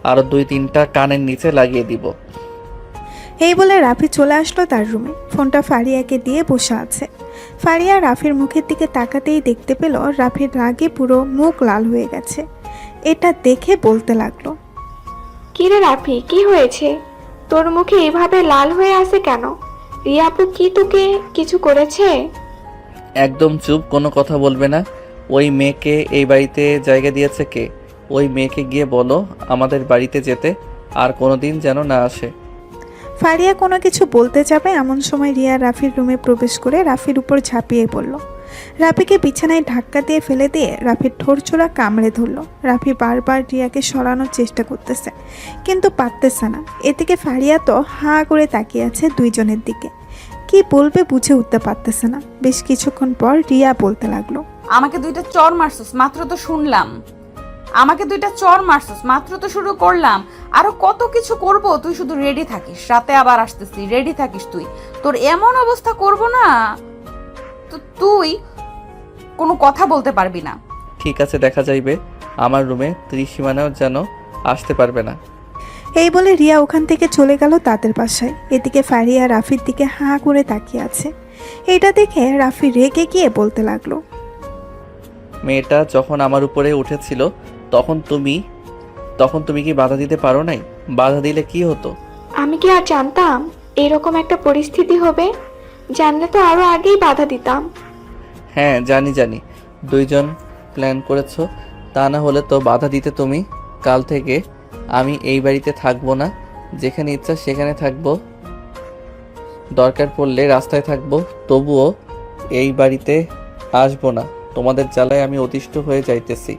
আরও 2-3টা কানের নিচে লাগিয়ে দিব। এই বলে রাফি চলে আসলো তার রুমে। ফোনটা ফারিয়াকে দিয়ে বসে আছে। ফারিয়া রাফির মুখের দিকে তাকাতেই দেখতে পেল রাফির রাগে পুরো মুখ লাল হয়ে গেছে। এটা দেখে বলতে লাগলো, কি রে রাফি, কি হয়েছে? তোর মুখে এভাবে লাল হয়ে আছে কেন? রিয়া আপু কি তোকে কিছু করেছে? একদম চুপ, কোনো কথা বলবে না। ওই মেয়েকে এই বাড়িতে জায়গা দিয়েছে কে? ওই মেয়েকে গিয়ে বলো আমাদের বাড়িতে যেতে, আর কোনোদিন যেন না আসে। ফারিয়া কোনো কিছু বলতে যাবে এমন সময় রিয়া রাফির রুমে প্রবেশ করে রাফির উপর ঝাঁপিয়ে পড়ল। রাফিকে বিছানায় ধাক্কা দিয়ে ফেলে দিয়ে রাফির ঠোঁটচোরা কামড়ে ধরল। রাফি বারবার রিয়াকে সরানোর চেষ্টা করতেছে, কিন্তু পারতেছে না। এদিকে ফারিয়া তো হাঁ করে তাকিয়ে আছে দুইজনের দিকে, কি বলবে বুঝে উঠতে পারতেছে না। বেশ কিছুক্ষণ পর রিয়া বলতে লাগলো, আমাকে 2টা চর মারছস, মাত্র তো শুনলাম। আমাকে 2টা চর মারছস, মাত্র তো শুরু করলাম। আরো কত কিছু করব, তুই শুধু রেডি থাকিস। রাতে আবার আসতেছি, রেডি থাকিস তুই। তোর এমন অবস্থা করব না তো তুই কোনো কথা বলতে পারবি না। ঠিক আছে, দেখা যাইবে। আমার রুমে ত্রিসীমানাও যেন আসতে পারবে না। এই বলে রিয়া ওখান থেকে চলে গেল তাদের বাসায়। এদিকে ফারিয়া রাফির দিকে হাঁ করে তাকিয়ে আছে। এটা দেখে রাফি রেগে গিয়ে বলতে লাগলো, মেয়েটা যখন আমার উপরে উঠেছিল তখন তুমি কি বাধা দিতে পারো নাই? বাধা দিলে কি হতো? আমি কি আর জানতাম এরকম একটা পরিস্থিতি হবে? জানলে তো আরো আগেই বাধা দিতাম। হ্যাঁ জানি, দুইজন প্ল্যান করেছো। তা না হলে তো বাধা দিতে তুমি। কাল থেকে আমি এই বাড়িতে থাকবো না, যেখানে ইচ্ছা সেখানে থাকবো। দরকার পড়লে রাস্তায় থাকবো, তবুও এই বাড়িতে আসবো না। তোমাদের জ্বালায় আমি অতিষ্ঠ হয়ে যাইতেছি।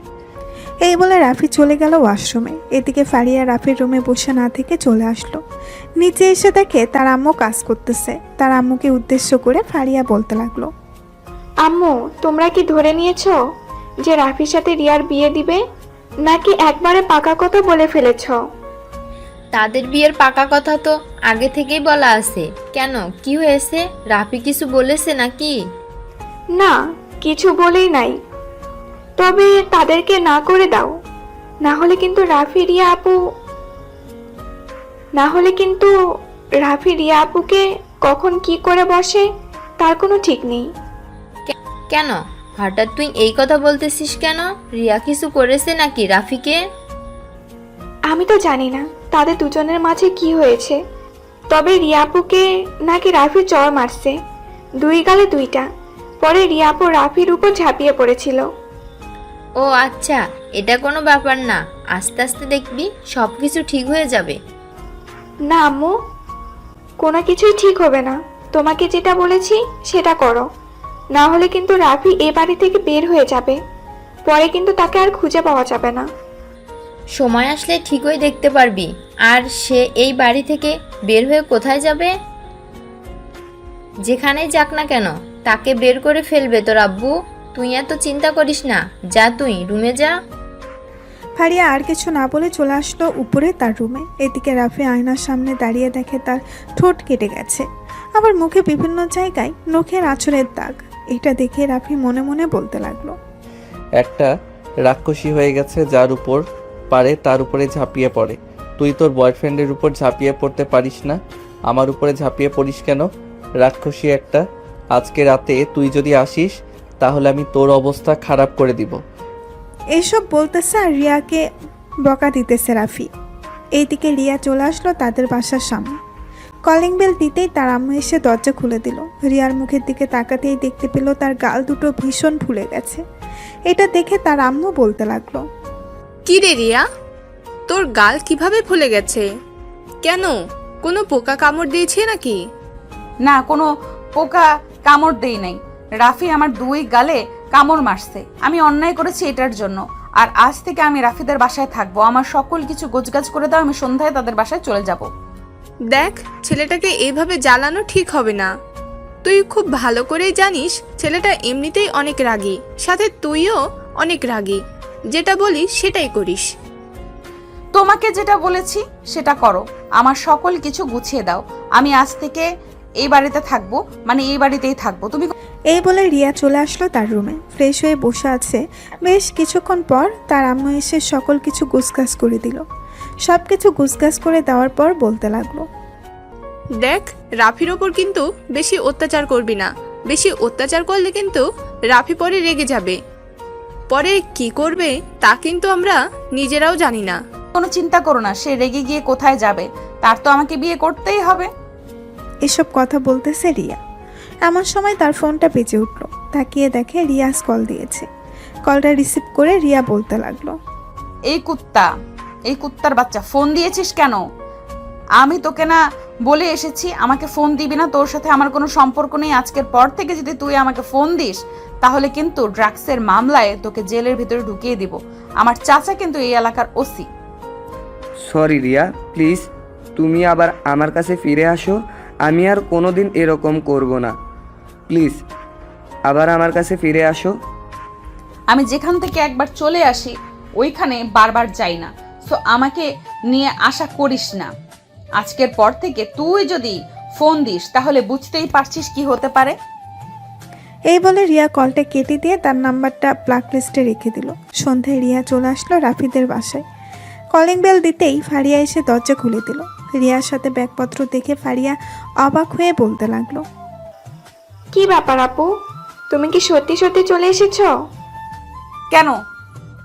এই বলে রাফি চলে গেল ওয়াশরুমে। এদিকে ফারিয়া রাফির রুমে বসে না থেকে চলে আসলো। নিচে এসে দেখে তার আম্মু কাজ করতেছে। তার আম্মুকে উদ্দেশ্য করে ফারিয়া বলতে লাগলো, আম্মু, তোমরা কি ধরে নিয়েছো যে রাফির সাথে রিয়ার বিয়ে দিবে, নাকি একবারে পাকা কথা বলে ফেলেছ? তাদের বিয়ের পাকা কথা তো আগে থেকেই বলা আছে। কেন, কি হয়েছে? রাফি কিছু বলেছে নাকি? না, কিছু বলেই নাই। তবে তাদেরকে না করে দাও, না হলে কিন্তু রাফি রিয়া আপুকে কখন কি করে বসে তার কোনো ঠিক নেই। কেন হঠাৎ তুই এই কথা বলতেছিস কেন? রিয়া কিছু করেছে নাকি রাফিকে? আমি তো জানি না তাদের দুজনের মাঝে কি হয়েছে, তবে রিয়া আপুকে নাকি রাফি চর মারছে, 2 গালে 2টা। পরে রিয়া আপু রাফির উপর ঝাঁপিয়ে পড়েছিল। ও আচ্ছা, এটা কোনো ব্যাপার না। আস্তে আস্তে দেখবি সব কিছু ঠিক হয়ে যাবে। না আম্মু, কোনো কিছুই ঠিক হবে না। তোমাকে যেটা বলেছি সেটা করো, না হলে কিন্তু রাফি এ বাড়ি থেকে বের হয়ে যাবে। পরে কিন্তু তাকে আর খুঁজে পাওয়া যাবে না। সময় আসলে ঠিকই দেখতে পারবি। আর সে এই বাড়ি থেকে বের হয়ে কোথায় যাবে? যেখানেই যাক না কেন তাকে বের করে ফেলবে তোর আব্বু। তুই এত চিন্তা করিস না, যা তুই রুমে যা। ফারিয়া আর কিছু না বলে চলে আসলো উপরে তার রুমে। এদিকে রাফি আয়নার সামনে দাঁড়িয়ে দেখে তার ঠোঁট কেটে গেছে, আবার মুখে বিভিন্ন জায়গায় নখের আঁচড়ের দাগ। এটা দেখে রাফি মনে মনে বলতে লাগলো, একটা রাক্ষসী হয়ে গেছে, যার উপর পারে তার উপরে ঝাঁপিয়ে পড়ে। তুই তোর বয়ফ্রেন্ডের উপর ঝাঁপিয়ে পড়তে পারিস না, আমার উপরে ঝাঁপিয়ে পড়িস কেন? রাক্ষসী একটা। আজকে রাতে তুই যদি আসিস তাহলে আমি তোর অবস্থা খারাপ করে দিব। এইসব বলতেছে আর রিয়াকে বকা দিতেছে রাফি। এইদিকে রিয়া চলে আসলো তাদের বাসার সামনে। কলিং বেল দিতেই তার আম্মু এসে দরজা খুলে দিল। রিয়ার মুখের দিকে তাকাতেই দেখতে পেল তার গাল দুটো ভীষণ ফুলে গেছে। এটা দেখে তার আম্মু বলতে লাগলো, কি রে রিয়া, তোর গাল কিভাবে ফুলে গেছে? কেন, কোনো পোকা কামড় দিয়েছে নাকি? না, কোনো পোকা কামড় দেই নাই। রাফি আমার 2 গালে কামড় মারছে। আমি অন্যায় করেছি এটার জন্য। আর আজ থেকে আমি রাফিদের বাসায় থাকবো। আমার সকল কিছু গোছগাছ করে দাও, আমি সন্ধ্যায় তাদের বাসায় চলে যাব। দেখ, ছেলেটাকে এইভাবে জ্বালানো ঠিক হবে না। তুই খুব ভালো করেই জানিস ছেলেটা এমনিতেই অনেক রাগী, সাথে তুইও অনেক রাগী। যেটা বলিস সেটাই করিস। তোমাকে যেটা বলেছি সেটা করো। আমার সকল কিছু গুছিয়ে দাও। আমি আজ থেকে এই বাড়িতে থাকবো, মানে এই বাড়িতেই থাকবো। তুমি এই বলে রিয়া চলে আসলো তার রুমে। ফ্রেশ হয়ে বসে আছে। বেশ কিছুক্ষণ পর তার আম্মু এসে সকল কিছু গুছগাছ করে দিল। সব কিছু গুছগাছ করে দেওয়ার পর বলতে লাগলো, দেখ, রাফির ওপর কিন্তু বেশি অত্যাচার করবি না। বেশি অত্যাচার করলে কিন্তু রাফি পরে রেগে যাবে। পরে কি করবে তা কিন্তু আমরা নিজেরাও জানি না। কোনো চিন্তা করো না, সে রেগে গিয়ে কোথায় যাবে, তার তো আমাকে বিয়ে করতেই হবে। এসব কথা বলতেছে রিয়া। এমন সময় তার ফোনটা বেজে উঠলো। তাকিয়ে দেখে রিয়াজ কল দিয়েছে। কলটা রিসিভ করে রিয়া বলতে লাগলো, এই কুত্তার বাচ্চা, ফোন দিয়েছিস কেন? আমি তোকে না বলে এসেছি আমাকে ফোন দিবি না, তোর সাথে আমার কোনো সম্পর্ক নেই। আজকের পর থেকে যদি তুই আমাকে ফোন দিস তাহলে কিন্তু ড্রাগসের মামলায় তোকে জেলের ভিতরে ঢুকিয়ে দিব। আমার চাচা কিন্তু এই এলাকার ওসি। সরি রিয়া, প্লিজ তুমি আবার আমার কাছে ফিরে আসো। আমি আর কোনোদিন এরকম করব না। প্লিজ আবার আমার কাছে ফিরে আসো। আমি যেখান থেকে একবার চলে আসি ওইখানে বারবার যাই না, সো আমাকে নিয়ে আশা করিস না। আজকের পর থেকে তুই যদি ফোন দিস তাহলে বুঝতেই পারছিস কি হতে পারে। এই বলে রিয়া কলটা কেটে দিয়ে তার নাম্বারটা ব্ল্যাক লিস্টে রেখে দিল। সন্ধ্যায় রিয়া চলে আসলো রাফিদের বাসায়। কলিং বেল দিতেই ফারিয়া এসে দরজা খুলে দিল। রিয়ার সাথে ব্যাগপত্র দেখে ফারিয়া অবাক হয়ে বলতে লাগলো, কি ব্যাপার আপু, তুমি কি সত্যি সত্যি চলে এসেছো? কেন,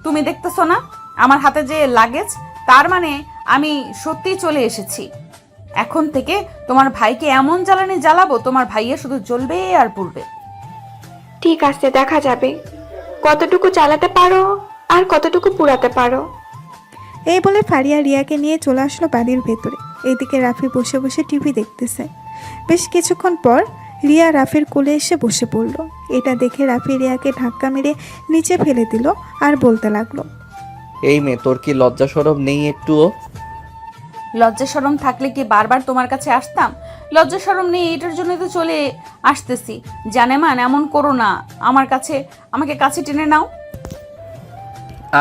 তুমি দেখতেছো না আমার হাতে যে লাগেজ? তার মানে আমি সত্যিই চলে এসেছি। এখন থেকে তোমার ভাইকে এমন জ্বালানি জ্বালাবো, তোমার ভাইয়া শুধু জ্বলবে আর পুড়বে। ঠিক আছে, দেখা যাবে কতটুকু চালাতে পারো আর কতটুকু পুরাতে পারো। এই বলে ফারিয়া রিয়াকে নিয়ে চলে আসলো বাড়ির ভেতরে। এদিকে রাফি বসে বসে টিভি দেখতেছে। বেশ কিছুক্ষণ পর রিয়া রাফির কোলে এসে বসে পড়ল। এটা দেখে রাফি রিয়াকে ধাক্কা মেরে নিচে ফেলে দিল আর বলতে লাগলো, এই মেয়ে, তোর কি লজ্জা শরম নেই একটুও? লজ্জা শরম থাকলে কি বারবার তোমার কাছে আসতাম? লজ্জা শরম নেই, এটার জন্য তো চলে আসতেছি। জানেমান, এমন করো না, আমাকে কাছে টেনে নাও।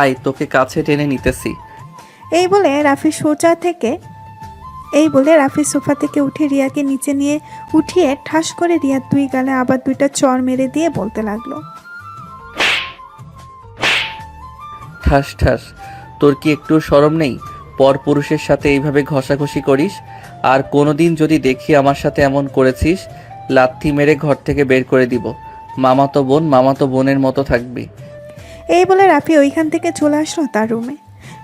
আয়, তোকে কাছে টেনে নিতেছি। এই বলে রাফি সোফা থেকে উঠে রিয়াকে নিচে নিয়ে উঠিয়ে ঠাস করে রিয়ার দুই গালে আবার দুইটা চড় মেরে দিয়ে বলতে লাগলো, ঠাস ঠাস, তোর কি একটু শরম নেই? পর পুরুষের সাথে এইভাবে ঘষাঘষি করিস, আর কোনোদিন যদি দেখি আমার সাথে এমন করেছিস, লাথি মেরে ঘর থেকে বের করে দিব। মামাতো বোনের মতো থাকবি। এই বলে রাফি ওইখান থেকে চলে আসলো তার রুমে।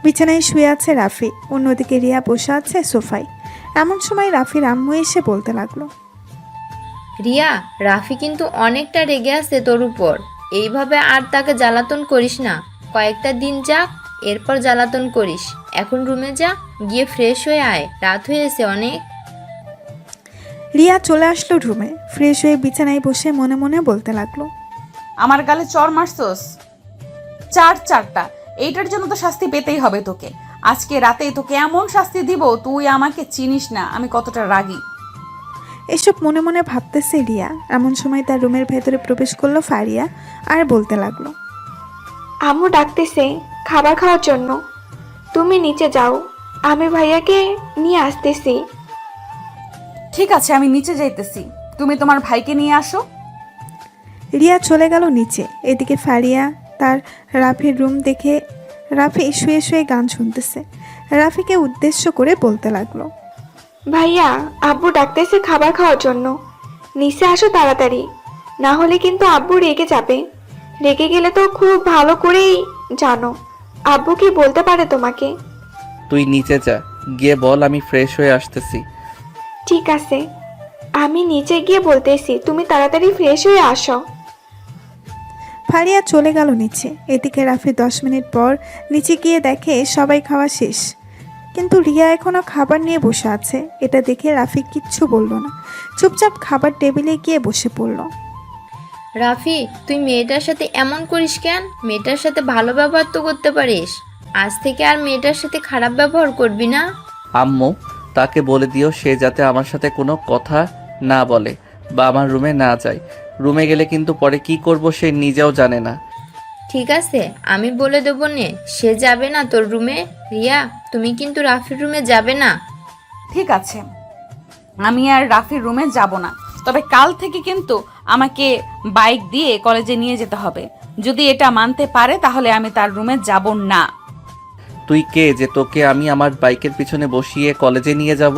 বিছানায় শুয়ে আছে রাফি, অন্যদিকে রিয়া বসে আছে সোফায়। এমন সময় রাফির আম্মু এসে বলতে লাগলো, রিয়া, রাফি কিন্তু অনেকটা রেগে আছে তোর উপর। এইভাবে আর তাকে জ্বালাতন করিস না। কয়েকটা দিন যাক, এরপর জ্বালাতন করিস। এখন রুমে যা, গিয়ে ফ্রেশ হয়ে আয়, রাত হয়েছে অনেক। রিয়া চলে আসলো রুমে। ফ্রেশ হয়ে বিছানায় বসে মনে মনে বলতে লাগলো, আমার গালে চর মারছস চারটা, এইটার জন্য তো শাস্তি পেতেই হবে তোকে। আজকে রাতে তোকে এমন শাস্তি দিব, তুই আমাকে চিনিস না আমি কতটা রাগী। এসব মনে মনে ভাবতেছে রিয়া। এমন সময় তার রুমের ভেতরে প্রবেশ করলো ফারিয়া আর বলতে লাগলো, আম্মু ডাকতেছে খাবার খাওয়ার জন্য, তুমি নিচে যাও, আমি ভাইয়াকে নিয়ে আসতেছি। ঠিক আছে, আমি নিচে যাইতেছি, তুমি তোমার ভাইকে নিয়ে আসো। রিয়া চলে গেল নিচে। এদিকে ফারিয়া তার রাফির রুম দেখে রাফি শুয়ে শুয়ে গান শুনতেছে। রাফিকে উদ্দেশ্য করে বলতে লাগলো, ভাইয়া, আব্বু ডাকতেছে খাবার খাওয়ার জন্য, নিচে আসো তাড়াতাড়ি, না হলে কিন্তু আব্বু রেগে যাবে। রেগে গেলে তো খুব ভালো করেই জানো, আব্বু কি বলতে পারে তোমাকে। তুই নিচে যা, গিয়ে বল আমি ফ্রেশ হয়ে আসতেছি। ঠিক আছে, আমি নিচে গিয়ে বলতেছি, তুমি তাড়াতাড়ি ফ্রেশ হয়ে আসো। ফারিয়া চলে গেল নিচে। এদিকে রাফি 10 মিনিট পর নিচে গিয়ে দেখে সবাই খাওয়া শেষ, কিন্তু রিয়া এখনো খাবার নিয়ে বসে আছে। এটা দেখে রাফি কিচ্ছু বলল না, চুপচাপ খাবার টেবিলে গিয়ে বসে পড়ল। রাফি, তুই মেয়েটার সাথে এমন করিস কেন? মেয়েটার সাথে ভালো ব্যবহার তো করতে পারিস। আজ থেকে আর মেয়েটার সাথে খারাপ ব্যবহার করবি না। আম্মু, তাকে বলে দিও সে যাতে আমার সাথে কোনো কথা না বলে বা আমার রুমে না যায়। রুমে গেলে কিন্তু পরে কি করব সে নিজেও জানে না। ঠিক আছে, আমি বলে দেবো নে, সে যাবে না তোর রুমে। রিয়া, তুমি কিন্তু রাফির রুমে যাবে না। ঠিক আছে, আমি আর রাফির রুমে যাব না, তবে কাল থেকে কিন্তু আমাকে বাইক দিয়ে কলেজে নিয়ে যেতে হবে। যদি এটা মানতে পারে তাহলে আমি তার রুমে যাব না। তুই কে যে তোকে আমি আমার বাইকের পিছনে বসিয়ে কলেজে নিয়ে যাব?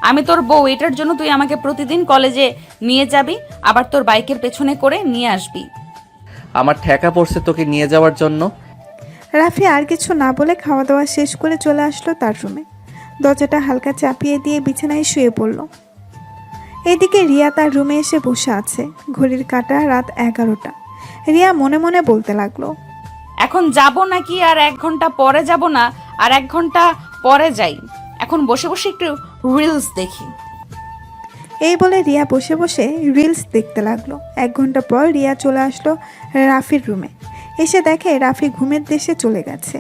আমি তোর বউ, এটার জন্য তুই আমাকে প্রতিদিন কলেজে নিয়ে যাবি, আবার তোর বাইকের পেছনে করে নিয়ে আসবি। আমার ঠেকা পড়ছে তোকে নিয়ে যাওয়ার জন্য। রাফি আর কিছু না বলে খাওয়া দাওয়া শেষ করে চলে আসলো তার রুমে। দরজাটা হালকা চাপিয়ে দিয়ে বিছানায় শুয়ে পড়ল। এদিকে রিয়া তার রুমে এসে বসে আছে। ঘড়ির কাঁটা রাত 11টা। রিয়া মনে মনে বলতে লাগলো, এখন যাব নাকি আর 1 ঘন্টা পরে যাব, না আর 1 ঘন্টা পরে যাই। এখন বসে বসে একটু রিলস দেখি। এই বলে রিয়া বসে বসে রিলস দেখতে লাগলো। 1 ঘন্টা পর রিয়া চলে আসলো রাফির রুমে। এসে দেখে রাফি ঘুমের দেশে চলে গেছে।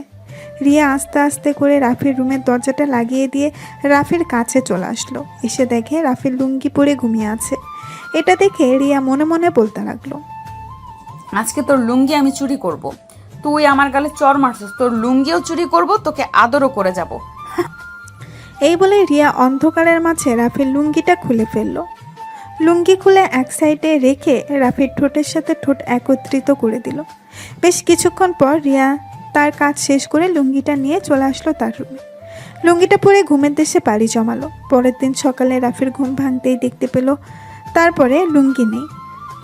রিয়া আস্তে আস্তে করে রাফির রুমের দরজাটা লাগিয়ে দিয়ে রাফির কাছে চলে আসলো। এসে দেখে রাফির লুঙ্গি পরে ঘুমিয়ে আছে। এটা দেখে রিয়া মনে মনে বলতে লাগলো, আজকে তোর লুঙ্গি আমি চুরি করব। তুই আমার গালে চর মারছিস, তোর লুঙ্গিও চুরি করব, তোকে আদরও করে যাব। এই বলে রিয়া অন্ধকারের মাঝে রাফির লুঙ্গিটা খুলে ফেললো। লুঙ্গি খুলে এক সাইডে রেখে রাফির ঠোঁটের সাথে ঠোঁট একত্রিত করে দিল। বেশ কিছুক্ষণ পর রিয়া তার কাজ শেষ করে লুঙ্গিটা নিয়ে চলে আসলো তার রুমে। লুঙ্গিটা পরে ঘুমের দেশে পাড়ি জমালো। পরের দিন সকালে রাফির ঘুম ভাঙতেই দেখতে পেল তারপরে লুঙ্গি নেই,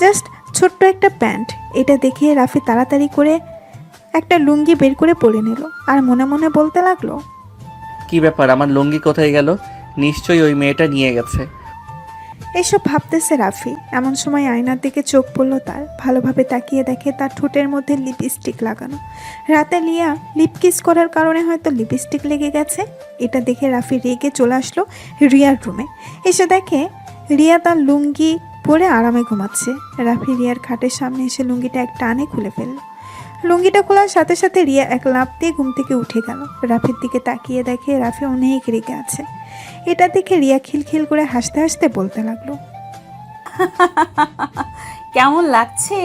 জাস্ট ছোট্ট একটা প্যান্ট। এটা দেখে রাফি তাড়াতাড়ি করে একটা লুঙ্গি বের করে পরে নিল আর মনে মনে বলতে লাগলো, কি ব্যাপার, আমার লুঙ্গি কোথায় গেল? নিশ্চয়ই ওই মেয়েটা নিয়ে গেছে। এসব ভাবতেছে রাফি। এমন সময় আয়নার দিকে চোখ পড়লো তার। ভালোভাবে তাকিয়ে দেখে তার ঠোঁটের মধ্যে লিপস্টিক লাগানো। রাতে লিয়া লিপ কিস করার কারণে হয়তো লিপস্টিক লেগে গেছে। এটা দেখে রাফি রেগে চলে আসলো রিয়ার রুমে। এসে দেখে রিয়া তার লুঙ্গি পরে আরামে ঘুমাচ্ছে। রাফি রিয়ার খাটের সামনে এসে লুঙ্গিটা এক টানে খুলে ফেলল। লুঙ্গিটা খোলার সাথে সাথে রিয়া এক লাফ দিয়ে ঘুম থেকে উঠে গেল। রাফির দিকে তাকিয়ে দেখে রাফি অনেক রেগে আছে। এটা দেখে রিয়া খিলখিল করে হাসতে হাসতে বলতে লাগলো, কেমন লাগছে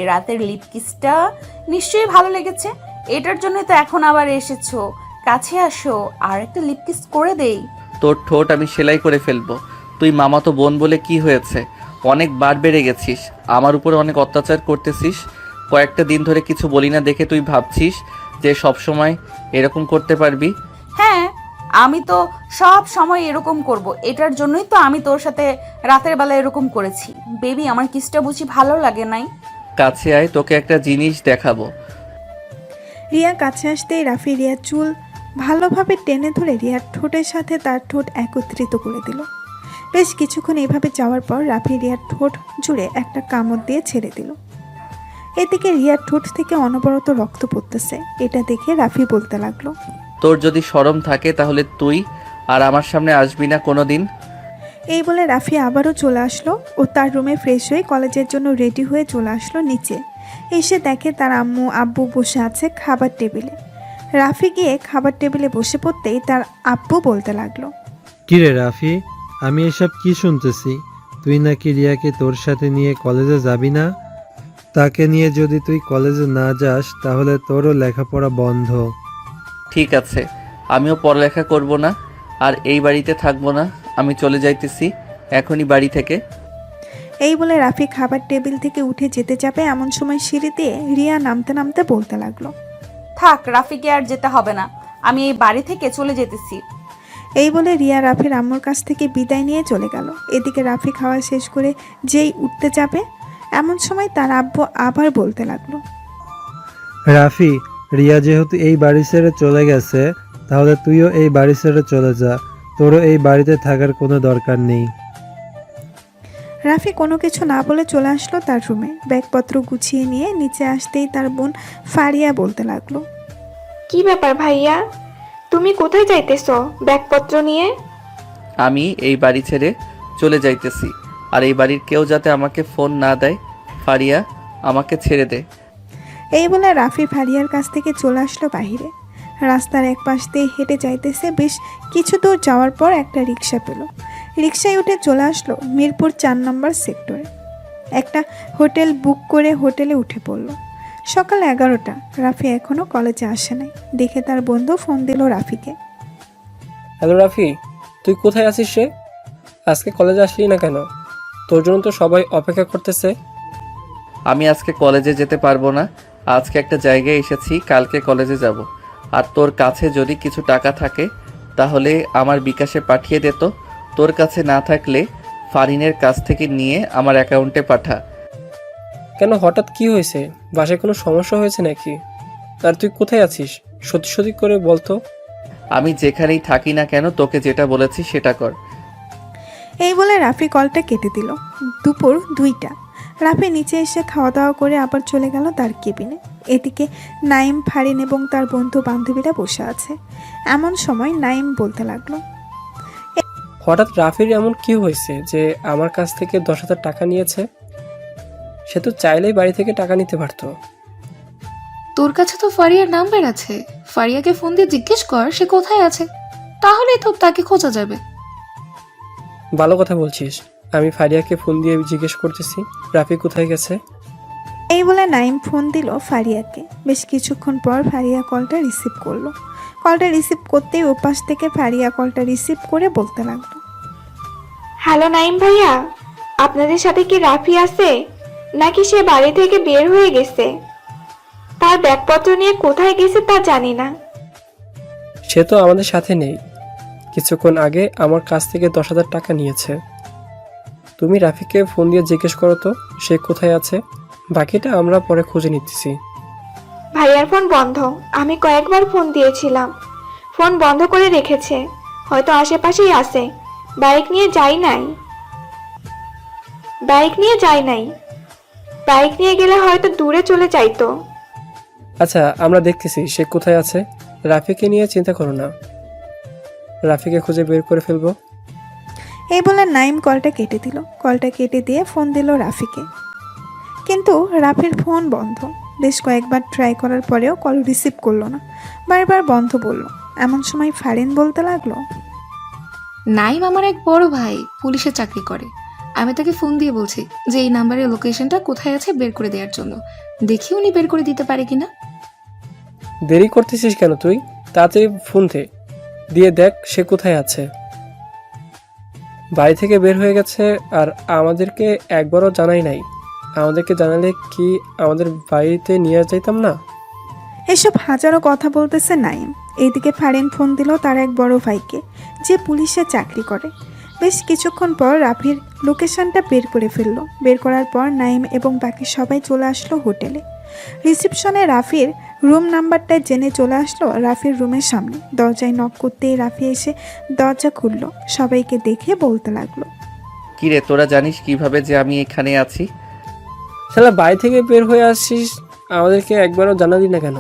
রাতের লিপ কিসটা? নিশ্চয়ই ভালো লেগেছে। এটার জন্য তো এখন আবার এসেছো, কাছে আসো আর একটা লিপ কিস করে দেই। তোর ঠোঁট আমি সেলাই করে ফেলবো। তুই মামাতো বোন বলে কি হয়েছে? অনেক বার বেড়ে গেছিস, আমার উপরে অনেক অত্যাচার করতেছিস। কয়েকটা দিন ধরে কিছু বলি না দেখে তুই ভাবছিস যে সব সময় এরকম করতে পারবি? হ্যাঁ, আমি তো সব সময় এরকম করব। এটার জন্যই তো আমি তোর সাথে রাতের বেলা এরকম করেছি। বেবি, আমার কিসটা বুঝি ভালো লাগে নাই? কাছে আয়, তোকে একটা জিনিস দেখাবো। রিয়া কাছে আসতেই রাফি রিয়ার চুল ভালোভাবে টেনে ধরে রিয়ার ঠোঁটের সাথে তার ঠোঁট একত্রিত করে দিল। বেশ কিছুক্ষণ এইভাবে যাওয়ার পর রাফি রিয়ার ঠোঁট জুড়ে একটা কামড় দিয়ে ছেড়ে দিল। এদিকে রিয়ার ঠোঁট থেকে অনবরত রক্ত পড়তেছে। এটা দেখে রাফি বলতে লাগলো, তোর যদি শরম থাকে তাহলে তুই আর আমার সামনে আসবি না কোনো দিন। এই বলে রাফি আবারও চলে আসলো ও তার রুমে ফ্রেশ হয়ে কলেজের জন্য রেডি হয়ে চলে আসলো নিচে। এসে দেখে তার আম্মু আব্বু বসে আছে খাবার টেবিলে। রাফি গিয়ে খাবার টেবিলে বসে পড়তেই তার আব্বু বলতে লাগলো, কিরে রাফি, আমি এসব কি শুনতেছি? তুই নাকি রিয়াকে তোর সাথে নিয়ে কলেজে যাবি না? তাকে নিয়ে যদি তুই কলেজে না যাস তাহলে তোরও লেখাপড়া বন্ধ। ঠিক আছে, আমিও পড়ালেখা করব না আর এই বাড়িতে থাকবো না। আমি চলে যাইতেছি এখনই বাড়ি থেকে। এই বলে রাফি খাবার টেবিল থেকে উঠে যেতে যাবে এমন সময় সিঁড়িতে রিয়া নামতে নামতে বলতে লাগলো, থাক, রাফিকে আর যেতে হবে না, আমি এই বাড়ি থেকে চলে যেতেছি। এই বলে রিয়া রাফির আম্মুর কাছ থেকে বিদায় নিয়ে চলে গেল। এদিকে রাফি খাওয়া শেষ করে যেই উঠতে যাবে এমন সময় তার আব্বু আবার বলতে লাগলো, রাফি, রিয়া যেহেতু এই বাড়ি ছেড়ে চলে গেছে তাহলে তুইও এই বাড়ি ছেড়ে চলে যা। তোরও এই বাড়িতে থাকার কোনো দরকার নেই। রাফি কোনো কিছু না বলে চলে আসলো তার রুমে। ব্যাগপত্র গুছিয়ে নিয়ে নিচে আসতেই তার বোন ফারিয়া বলতে লাগলো, কি ব্যাপার ভাইয়া, তুমি কোথায় যাইতেছো ব্যাগপত্র নিয়ে? আমি এই বাড়ি ছেড়ে চলে যাইতেছি, আর এই বাড়ির কেউ যাতে আমাকে ফোন না দেয়। ফারিয়া, আমাকে ছেড়ে দে। এই বলে রাফি ফারিয়ার কাছ থেকে চলে আসলো বাহিরে। রাস্তার এক পাশ দিয়ে হেঁটে যাইতেছে। বেশ কিছু দূর যাওয়ার পর একটা রিক্সা পেল। রিক্সায় উঠে চলে আসলো মিরপুর 4 নম্বর সেক্টরে। একটা হোটেল বুক করে হোটেলে উঠে পড়ল। সকাল 11টা। রাফি এখনো কলেজে আসে নাই দেখে তার বন্ধু ফোন দিল রাফিকে। হ্যালো রাফি, তুই কোথায় আছিস রে? আজকে কলেজে আসলি না কেন? তোর জন্য তো সবাই অপেক্ষা করতেছে। আমি আজকে কলেজে যেতে পারবো না। আজকে একটা জায়গায় এসেছি, কালকে কলেজে যাব। আর তোর কাছে যদি কিছু টাকা থাকে তাহলে আমার বিকাশে পাঠিয়ে দে তো। তোর কাছে না থাকলে ফারিনের কাছ থেকে নিয়ে আমার অ্যাকাউন্টে পাঠা। কেন, হঠাৎ কি হয়েছে? বাসায় কোনো সমস্যা হয়েছে নাকি? আর তুই কোথায় আছিস? সত্যি সত্যি করে বলতো। আমি যেখানেই থাকি না কেন তোকে যেটা বলেছি সেটা কর। এই বলে রাফি কলটা কেটে দিল। দুপুর 2টা। রাফি নিচে এসে খাওয়া দাওয়া করে আবার চলে গেল তার কেবিনে। এদিকে নাইম, ফারিন এবং তার বন্ধু বান্ধবীরা বসে আছে। এমন সময় নাইম বলতে লাগলো, হঠাৎ রাফির এমন কি হয়েছে যে আমার কাছ থেকে 10,000 টাকা নিয়েছে? সে তো চাইলেই বাড়ি থেকে টাকা নিতে পারতো। তোর কাছে তো ফারিয়ার নাম্বার আছে, ফারিয়াকে ফোন দিয়ে জিজ্ঞেস কর সে কোথায় আছে, তাহলেই তো তাকে খোঁজা যাবে। ভালো কথা বলছিস। আমি ফারিয়াকে ফোন দিয়ে জিজ্ঞেস করতেছি রাফি কোথায় গেছে। এই বলে নাইম ফোন দিল ফারিয়াকে। বেশ কিছুক্ষণ পর ফারিয়া কলটা রিসিভ করলো। কলটা রিসিভ করতেই ওপাশ থেকে ফারিয়া কলটা রিসিভ করে বলতে লাগলো, হ্যালো নাইম ভাইয়া, আপনাদের সাথে কি রাফি আছে নাকি সে বাড়ি থেকে বের হয়ে গেছে? তার ব্যাগপত্র নিয়ে কোথায় গেছে তা জানি না। সে তো আমাদের সাথে নেই। কিছুক্ষণ আগে আমার কাছ থেকে 10,000 টাকা নিয়েছে। তুমি রাফিকে ফোন দিয়ে জিজ্ঞেস করো তো সে কোথায় আছে। বাকিটা আমরা পরে খুঁজে নিতেছি। ভাইয়ার ফোন বন্ধ। আমি কয়েকবার ফোন দিয়েছিলাম, ফোন বন্ধ করে রেখেছে। হয়তো আশেপাশেই আছে। বাইক নিয়ে যাই নাই। বাইক নিয়ে গেলে হয়তো দূরে চলে যাইতো। আচ্ছা, আমরা দেখতেছি সে কোথায় আছে। রাফিকে নিয়ে চিন্তা করো না, রাফিকে খুঁজে বের করে ফেলবো। এই বলে নাইম কলটা কেটে দিল। কলটা কেটে দিয়ে ফোন দিল রাফিকে, কিন্তু রাফির ফোন বন্ধ। বেশ কয়েকবার ট্রাই করার পরেও কল রিসিভ করলো না, বারবার বন্ধ বলল। এমন সময় ফারিন বলতে লাগলো, নাইম আমার এক বড় ভাই, পুলিশে চাকরি করে। আমি তাকে ফোন দিয়ে বলছি যে এই নাম্বারের লোকেশনটা কোথায় আছে বের করে দেওয়ার জন্য। দেখি উনি বের করে দিতে পারে কিনা। দেরি করতেছিস কেন তুই? তাড়াতাড়ি ফোন দিয়ে দেখ সে কোথায় আছে। বাড়ি থেকে বের হয়ে গেছে আর আমাদেরকে একবারও জানাই নাই। আমাদেরকে জানালে কি আমাদের বাড়িতে নিয়ে যাইতাম না? এসব হাজারো কথা বলতেছে নাইম। এইদিকে ফারিন ফোন দিল তার এক বড় ভাইকে, যে পুলিশে চাকরি করে। বেশ কিছুক্ষণ পর রাফির লোকেশনটা বের করে ফেললো। বের করার পর নাইম এবং বাকি সবাই চলে আসলো হোটেলে। রিসেপশনে রাফির রুম নাম্বারটা জেনে চলে আসলো রাফির রুমের সামনে। দরজায় নক করতেই রাফি এসে দরজা খুললো। সবাইকে দেখে বলতে লাগলো, কিরে, তোরা জানিস কিভাবে যে আমি এখানে আছি? শালা, বাড়ি থেকে বের হয়ে আসছিস, আমাদেরকে একবারও জানালি না কেন?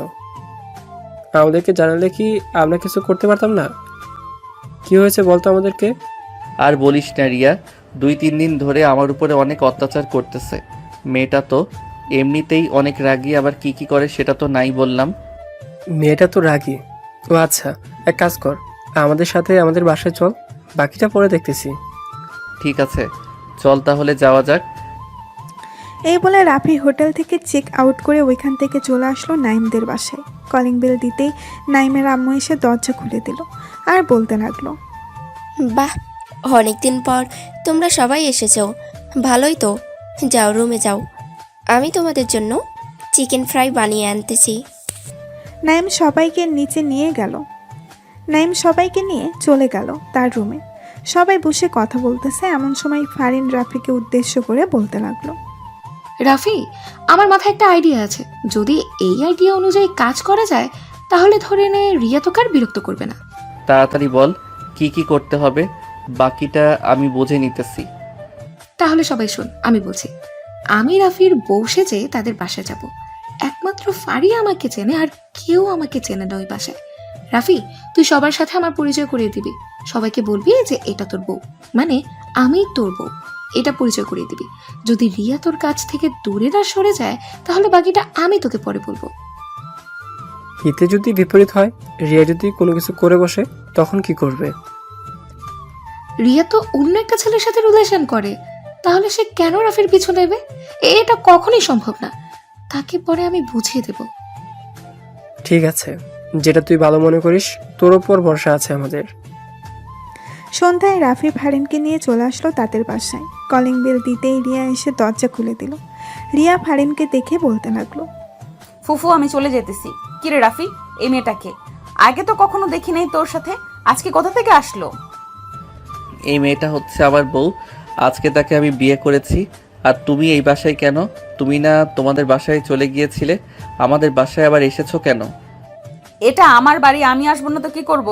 আমাদেরকে জানালে কি আমরা কিছু করতে পারতাম না? কি হয়েছে বলতো আমাদেরকে। আর বলিস না রিয়া, 2-3 দিন ধরে আমার উপরে অনেক অত্যাচার করতেছে। মেয়েটা তো এমনিতেই অনেক রাগী, আবার কি কি করে সেটা তো নাই বললাম। মেয়েটা তো রাগী। ও আচ্ছা, এক কাজ কর, আমাদের সাথে আমাদের বাসায় চল, বাকিটা পরে দেখতেছি। ঠিক আছে, চল তাহলে যাওয়া যাক। এই বলে রাফি হোটেল থেকে চেক আউট করে ওইখান থেকে চলে আসলো নাইমদের বাসায়। কলিং বেল দিতেই নাইমের আম্মু এসে দরজা খুলে দিল আর বলতে লাগলো, বাহ, অনেকদিন পর তোমরা সবাই এসেছো, ভালোই তো। যাও রুমে যাও, আমি তোমাদের জন্য চিকেন ফ্রাই বানিয়ে আনতেছি। নাইম সবাইকে নিয়ে চলে গেল তার রুমে। সবাই বসে কথা বলতেছে। এমন সময় ফারিন রাফিকে উদ্দেশ্য করে বলতে লাগলো, রাফি, আমার মাথায় একটা আইডিয়া আছে। যদি এই আইডিয়া অনুযায়ী কাজ করা যায় তাহলে ধরে নে রিয়া তো কার বিরক্ত করবে না। তাড়াতাড়ি বল কি কি করতে হবে, বাকিটা আমি বুঝে নিতেছি। তাহলে সবাই শোন, আমি বলছি। আমি রাফির বউ সেজে তাদের বাসায় যাব। একমাত্র ফারিয়া আমাকে চেনে, আর কেউ আমাকে চেনে না ওই বাসায়। রাফি, তুই সবার সাথে আমার পরিচয় করিয়ে দিবি। সবাইকে বলবি যে এটা তোর বউ, মানে আমি তোর বউ, এটা পরিচয় করিয়ে দিবি। যদি রিয়া তোর কাছ থেকে দূরে না সরে যায় তাহলে বাকিটা আমি তোকে পরে বলবো। এতে যদি বিপরীত হয়, রিয়া যদি কোনো কিছু করে বসে, তখন কি করবে? রিয়া তো অন্য একটা ছেলের সাথে রিলেশন করে, তাহলে সে কেন রাফির পিছু নেবে? এটা কখনোই সম্ভব না। তাকে পরে আমি বুঝিয়ে দেব। ঠিক আছে, যেটা তুই ভালো মনে করিস, তোর ওপর ভরসা আছে আমাদের। সন্ধ্যায় রাফি ফারিনকে নিয়ে চলে আসলো তাদের বাসায়। কলিং বেল দিতেই রিয়া এসে দরজা খুলে দিল। রিয়া ফারিনকে দেখে বলতে লাগলো, ফুফু আমি চলে যেতেছি। কিরে রাফি, এই মেয়েটাকে আগে তো কখনো দেখি নাই তোর সাথে, আজকে কোথা থেকে আসলো? এই মেয়েটা হচ্ছে আমার বউ। আজকে তাকে আমি বিয়ে করেছি। আর তুমি এই বাসায় কেন? তুমি না তোমাদের বাসায় চলে গিয়েছিলে, আমাদের বাসায় আবার এসেছো কেন? এটা আমার বাড়ি, আমি আসবো না তো কি করব?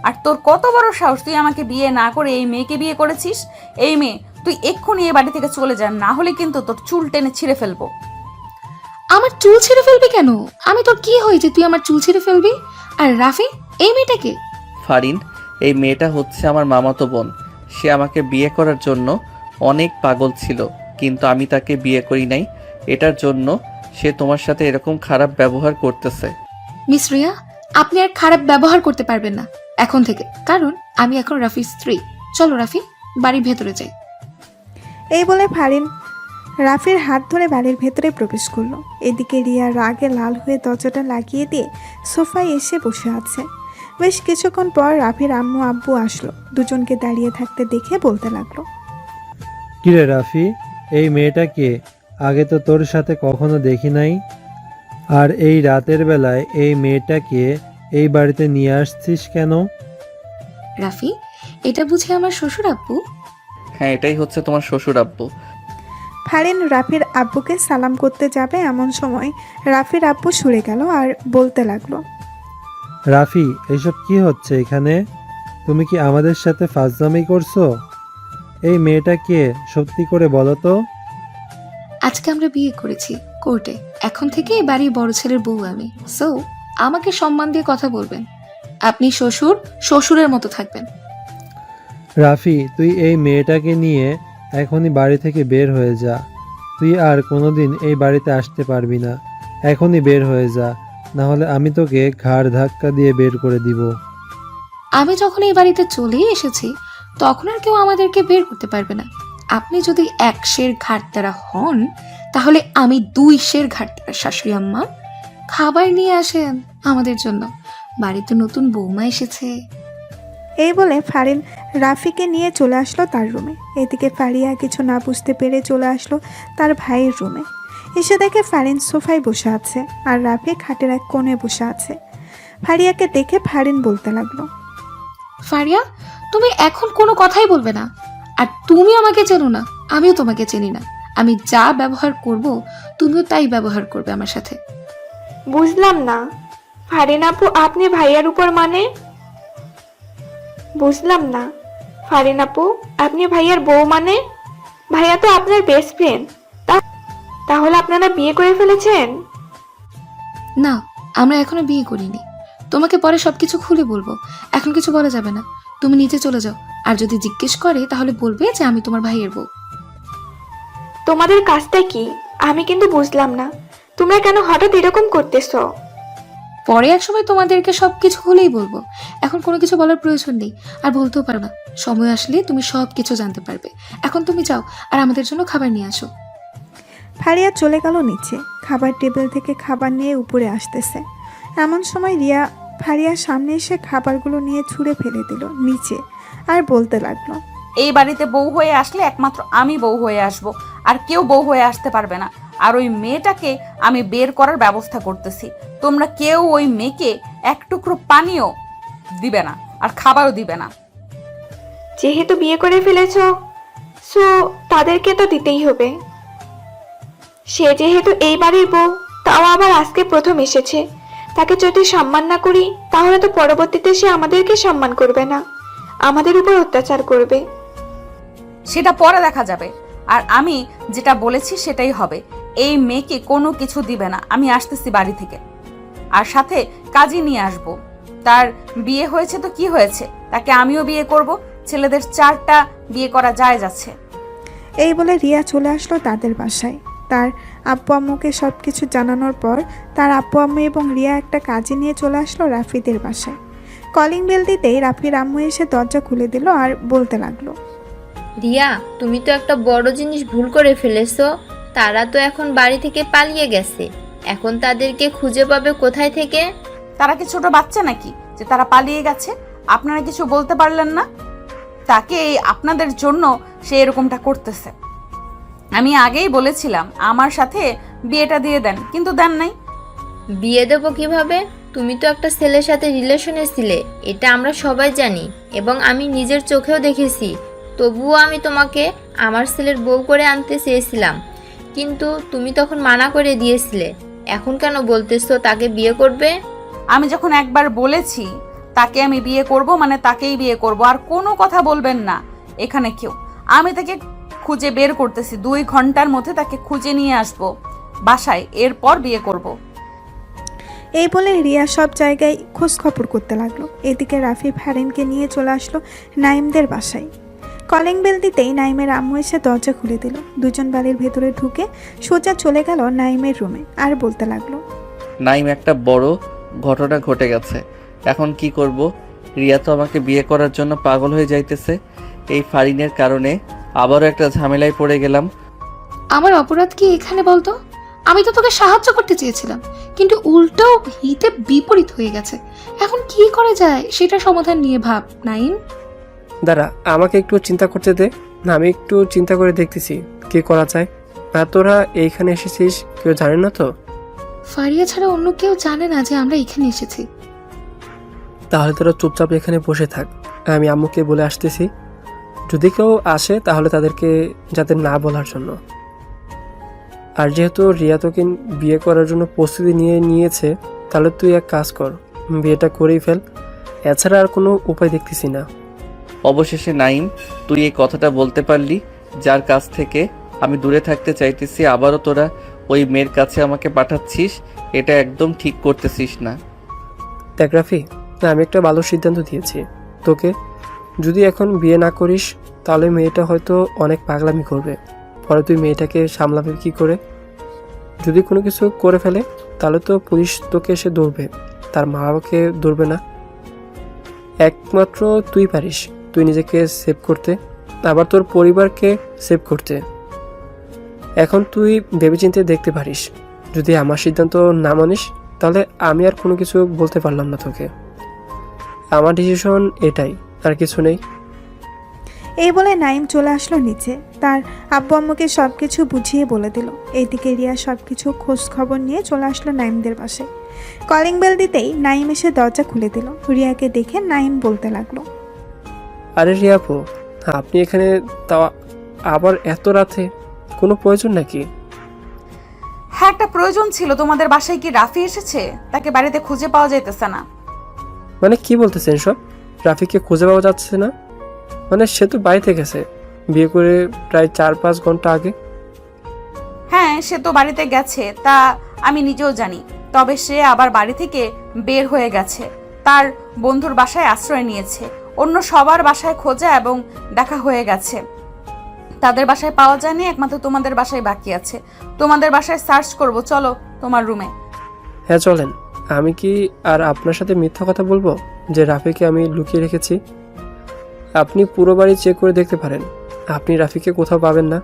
আর তোর কত বড় সাহস, তুই আমাকে বিয়ে না করে এই মেয়েকে বিয়ে করেছিস? এই মেয়ে, তুই এক্ষুনি এই বাড়ি থেকে চলে যা, না হলে কিন্তু তোর চুল টেনে ছিঁড়ে ফেলবো। আমার চুল ছিঁড়ে ফেলবি কেন? আমি তোর কি হয়েছে তুই আমার চুল ছিঁড়ে ফেলবি? আর রাফি, এই মেয়েটাকে? ফারিন, এই মেয়েটা হচ্ছে আমার মামাতো বোন। সে আমাকে বিয়ে করার জন্য অনেক পাগল ছিল, কিন্তু আমি তাকে বিয়ে করি নাই। এটার জন্য সে তোমার সাথে এরকম খারাপ ব্যবহার করতেছে। মিস রিয়া, আপনি আর খারাপ ব্যবহার করতে পারবেন না এখন থেকে, কারণ আমি এখন রাফির স্ত্রী। চলো রাফি, বাড়ির ভেতরে যাই। এই বলে ফারিন রাফির হাত ধরে বাড়ির ভেতরে প্রবেশ করলো। এদিকে রিয়া রাগে লাল হয়ে দরজাটা লাগিয়ে দিয়ে সোফায় এসে বসে আছে। বেশ কিছুক্ষণ পর রাফির আম্মু আব্বু আসলো। দুজনকে দাঁড়িয়ে থাকতে দেখে বলতে লাগলো, কিরে রাফি, এই মেয়েটাকে আগে তো তোর সাথে কখনো দেখি নাই, আর এই রাতের বেলায় এই মেয়েটাকে এই বাড়িতে নিয়ে আসছিস কেন? রাফি, এটা বুঝি আমার শ্বশুর আব্বু? হ্যাঁ, এটাই হচ্ছে তোমার শ্বশুর আব্বু। ফারিন রাফির আব্বুকে সালাম করতে যাবে এমন সময় রাফির আব্বু সরে গেল আর বলতে লাগলো, রাফি, এইসব কি হচ্ছে এখানে? তুমি কি আমাদের সাথে ফাজলামি করছো? এই মেয়েটা কে সত্যি করে বলো তো? আজকে আমরা বিয়ে করেছি কোর্টে, এখন থেকে এই বাড়ির বড় ছেলের বউ আমি। সো আমাকে সম্মান দিয়ে কথা বলবেন। আপনি শ্বশুর, শ্বশুরের মতো থাকবেন। রাফি, তুই এই মেয়েটাকে নিয়ে এখনই বাড়ি থেকে বের হয়ে যা। তুই আর কোনোদিন এই বাড়িতে আসতে পারবি না। এখনই বের হয়ে যা, না হলে আমি তোকে ঘাড় ধাক্কা দিয়ে বের করে দিব। আমি যখন এই বাড়িতে চলেই এসেছি, তখন আর কেউ আমাদেরকে বের করতে পারবে না। আপনি যদি 1 সের ঘাটতারা হন, তাহলে আমি 2 সের ঘাটতারা। শাশুড়ি আম্মা, খাবার নিয়ে আসেন আমাদের জন্য, বাড়িতে নতুন বৌমা এসেছে। এই বলে ফারিন রাফিকে নিয়ে চলে আসলো তার রুমে। এদিকে ফারিয়া কিছু না বুঝতে পেরে চলে আসলো তার ভাইয়ের রুমে। এসে দেখে ফারিন সোফায় বসে আছে আর রাফি খাটের এক কোণে বসে আছে। ফারিয়াকে দেখে ফারিন বলতে লাগলো, ফারিয়া, তুমি এখন কোনো কথাই বলবে না। আর তুমি আমাকে চেনো না, আমিও তোমাকে চিনি না। আমি যা ব্যবহার করব, তুমিও তাই ব্যবহার করবে আমার সাথে। বুঝলাম না ফারিন আপু, আপনি ভাইয়ার উপর মানে? বুঝলাম না ফারিন আপু, আপনি ভাইয়ার বউ মানে? ভাইয়া তো আপনার বেস্ট ফ্রেন্ড। তাহলে আপনারা বিয়ে করে ফেলেছেন? না, আমরা এখনো বিয়ে করিনি। তোমাকে পরে সবকিছু খুলে বলবো, এখন কিছু বলা যাবে না। তুমি নিচে চলে যাও, আর যদি জিজ্ঞেস করে তাহলে বলবে যে আমি তোমার ভাইয়ের বউ। তোমাদের কাজটা কি আমি কিন্তু বুঝলাম না। তোমরা কেন হঠাৎ এরকম করতেছো? পরে এক সময় তোমাদেরকে সবকিছু খুলেই বলবো, এখন কোনো কিছু বলার প্রয়োজন নেই, আর বলতেও পারো না। সময় আসলে তুমি সবকিছু জানতে পারবে। এখন তুমি যাও আর আমাদের জন্য খাবার নিয়ে আসো। ফারিয়া চলে গেল নিচে। খাবার টেবিল থেকে খাবার নিয়ে উপরে আসতেছে এমন সময় রিয়া ফারিয়ার সামনে এসে খাবারগুলো নিয়ে ছুঁড়ে ফেলে দিল নিচে আর বলতে লাগলো, এই বাড়িতে বউ হয়ে আসলে একমাত্র আমি বউ হয়ে আসব, আর কেউ বউ হয়ে আসতে পারবে না। আর ওই মেয়েটাকে আমি বের করার ব্যবস্থা করতেছি। তোমরা কেউ ওই মেয়েকে এক টুকরো পানিও দিবে না, আর খাবারও দিবে না। যেহেতু বিয়ে করে ফেলেছো, সো তাদেরকে তো দিতেই হবে। সে যেহেতু এই বাড়ির বউ, তাও আবার আজকে প্রথম এসেছে, তাকে যদি সম্মান না করি তাহলে তো পরবর্তীতে সে আমাদেরকে সম্মান করবে না, আমাদের উপর অত্যাচার করবে। সেটা পরে দেখা যাবে। আর আমি যেটা বলেছি সেটাই হবে। এই মেয়েকে কোনো কিছু দিবে না। আমি আসতেছি বাড়ি থেকে, আর সাথে কাজী নিয়ে আসব। তার বিয়ে হয়েছে তো কি হয়েছে, তাকে আমিও বিয়ে করব। ছেলেদের 4টা বিয়ে করা যায় যাচ্ছে। এই বলে রিয়া চলে আসলো তাদের বাসায়। তার আব্বু আম্মুকে সব কিছু জানানোর পর তার আব্বু আম্মু এবং রিয়া একটা কাজে নিয়ে চলে আসলো রাফিদের বাসায়। কলিং বেল দিতেই রাফির আম্মু এসে দরজা খুলে দিল আর বলতে লাগলো, রিয়া, তুমি তো একটা বড় জিনিস ভুল করে ফেলেছো। তারা তো এখন বাড়ি থেকে পালিয়ে গেছে, এখন তাদেরকে খুঁজে পাবে কোথায় থেকে? তারা কি ছোট বাচ্চা নাকি যে তারা পালিয়ে গেছে? আপনারা কিছু বলতে পারলেন না? তাকে এই আপনাদের জন্য সে এরকমটা করতেছে। আমি আগেই বলেছিলাম আমার সাথে বিয়েটা দিয়ে দেন, কিন্তু দেন নাই। বিয়ে দেবো কিভাবে? তুমি তো একটা ছেলের সাথে রিলেশনে ছিলে, এটা আমরা সবাই জানি এবং আমি নিজের চোখেও দেখেছি। তবুও আমি তোমাকে আমার ছেলের বউ করে আনতে চেয়েছিলাম, কিন্তু তুমি তখন মানা করে দিয়েছিলে। এখন কেন বলতেছো তাকে বিয়ে করবে? আমি যখন একবার বলেছি তাকে আমি বিয়ে করব মানে তাকেই বিয়ে করব, আর কোনো কথা বলবেন না এখানে কেউ। আমি তাকে খুঁজে বের করতেছি, 2 ঘন্টার মধ্যে তাকে খুঁজে নিয়ে আসব বাসায়, এরপর বিয়ে করব। এই বলে রিয়া সব জায়গায় খোঁজ খবর করতে লাগলো। এদিকে রাফি ফারিনকে নিয়ে চলে আসলো নাইমদের বাসায়। কলিং বেল দিতেই নাইমের আম্মু এসে দরজা খুলে দিল। দুজন বাড়ির ভেতরে ঢুকে সোজা চলে গেল নাইমের রুমে আর বলতে লাগলো, নাইম, একটা বড় ঘটনা ঘটে গেছে। এখন কি করব? রিয়া তো আমাকে বিয়ে করার জন্য পাগল হয়ে যাইতেছে। এই ফারিনের কারণে আবারও একটা ঝামেলায় পড়ে গেলাম। আমার অপরাধ কি এখানে বলতো? আমি তো তোকে সাহায্য করতে চেয়েছিলাম, কিন্তু উল্টো হিতে বিপরীত হয়ে গেছে। এখন কি করা যায় সেটা সমাধান নিয়ে ভাব নাইম। দাঁড়া, আমাকে একটু চিন্তা করতে দে। না, আমি একটু চিন্তা করে দেখতেছি কি করা যায়। আর তোরা এইখানে এসেছিস, কেউ জানে না তো? ফারিয়া ছাড়া অন্য কেউ জানে না যে আমরা এখানে এসেছি। তাহলে তোরা চুপচাপ এখানে বসে থাক, আমি আম্মুকে বলে আসতেছি। যদি কেউ আসে তাহলে তাদেরকে যাতে না বলার জন্য। আর যেহেতু রিয়া তোকে বিয়ে করার জন্য প্রস্তুতি নিয়েছে, তাহলে তুই এক কাজ কর, বিয়েটা করেই ফেল। এছাড়া আর কোনো উপায় দেখতেছি না। অবশেষে নাইম, তুই এই কথাটা বলতে পারলি, যার কাছ থেকে আমি দূরে থাকতে চাইতেছি আবারও তোরা ওই মেয়ের কাছে আমাকে পাঠাচ্ছিস। এটা একদম ঠিক করতেছিস না। দেখ রাফি, না, আমি একটা ভালো সিদ্ধান্ত দিয়েছি তোকে। যদি এখন বিয়ে না করিস তাহলে মেয়েটা হয়তো অনেক পাগলামি করবে, পরে তুই মেয়েটাকে সামলাবে কি করে? যদি কোনো কিছু করে ফেলে তাহলে তো পুলিশ তোকে এসে ধরবে, তার মা বাবাকে ধরবে না। একমাত্র তুই পারিস তুই নিজেকে সেভ করতে, আবার তোর পরিবারকে সেভ করতে। এখন তুই ভেবেচিন্তে দেখতে পারিস। যদি আমার সিদ্ধান্ত না মানিস তাহলে আমি আর কোনো কিছু বলতে পারলাম না তোকে। আমার ডিসিশন এটাই, আর কিছু নেই। এই বলে নাইম চলে আসলো নিচে। তার আব্বু আম্মুকে সব কিছু বুঝিয়ে বলে দিল। এইদিকে রিয়া সব কিছু খোঁজ খবর নিয়ে চলে আসলো নাইমদের পাশে। কলিং বেল দিতেই নাইম এসে দরজা খুলে দিল। রিয়াকে দেখে নাইম বলতে লাগলো, আরে রিয়াপু, আপনি এখানে, তাও আবার এত রাতে, কোনো প্রয়োজন নাকি? হ্যাঁ, একটা প্রয়োজন ছিল। তোমাদের বাসায় কি রাফি এসেছে? তাকে বাড়িতে খুঁজে পাওয়া যাইতেছে না। মানে কি বলতেছেন সব? রাফিকে খুঁজে পাওয়া যাচ্ছে না? মানে সে তো বাড়িতে গেছে বিয়ে করে প্রায় 4-5 ঘন্টা আগে। হ্যাঁ, সে তো বাড়িতে গেছে, তা আমি নিজেও জানি। তবে সে আবার বাড়ি থেকে বের হয়ে গেছে, তার বন্ধুর বাসায় আশ্রয় নিয়েছে। অন্য সবার বাসায় খোঁজা এবং দেখা হয়ে গেছে, তাদের বাসায় পাওয়া যায়নি। একমাত্র তোমাদের বাসায় বাকি আছে। তোমাদের বাসায় সার্চ করব, চলো তোমার রুমে। হ্যাঁ চলেন। আমি কি আর আপনার সাথে মিথ্যা কথা বলবো যে রাফিকে আমি লুকিয়ে রেখেছি? আপনি পুরো বাড়ি চেক করে দেখতে পারেন, আপনি রাফিকে কোথাও পাবেন না।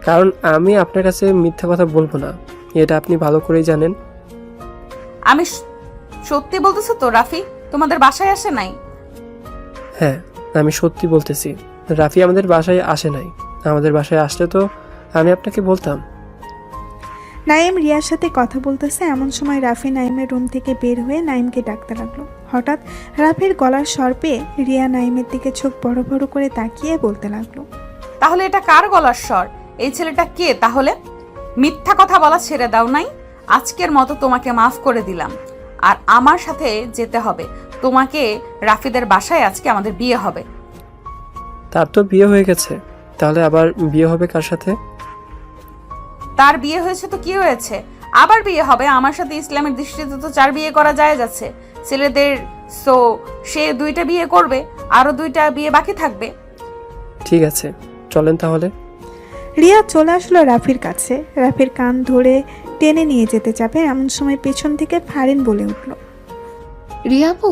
কারণ আমি আপনার কাছে মিথ্যা কথা বলবো না, এটা আপনি ভালো করেই জানেন। আমি সত্যি বলতেছো তো? রাফি তোমাদের বাসায় আসে নাই? হ্যাঁ, আমি সত্যি বলতেছি, রাফি আমাদের বাসায় আসে নাই। আমাদের বাসায় আসলে তো আমি আপনাকে বলতাম। নাইম রিয়ার সাথে কথা বলতেছে এমন সময় রাফি নাইমের রুম থেকে বের হয়ে নাইমকে ডাকতে লাগলো। হঠাৎ রাফির গলার স্বর পেয়ে রিয়া নাইমের দিকে চোখ বড় বড় করে তাকিয়ে বলতে লাগলো, তাহলে এটা কার গলার স্বর? এই ছেলেটা কে তাহলে? মিথ্যা কথা বলা ছেড়ে দাও নাই। আজকের মতো তোমাকে মাফ করে দিলাম, আর আমার সাথে যেতে হবে তোমাকে। রাফিদের বাসায় আজকে আমাদের বিয়ে হবে। তার তো বিয়ে হয়ে গেছে, তাহলে আবার বিয়ে হবে কার সাথে? তার বিয়ে হয়েছে তো কি হয়েছে, আবার বিয়ে হবে। আমার সাথে ইসলামের দৃষ্টিতে তো 4 বিয়ে করা জায়েজ আছে ছেলেদের। সো সে 2টা বিয়ে করবে, আরো 2টা বিয়ে বাকি থাকবে। ঠিক আছে, চলেন তাহলে। রিয়া চলে আসলো রাফির কাছে। রাফির কান ধরে টেনে নিয়ে যেতে যাবে এমন সময় পেছন থেকে ফারিন বলে উঠল, রিয়া আপু,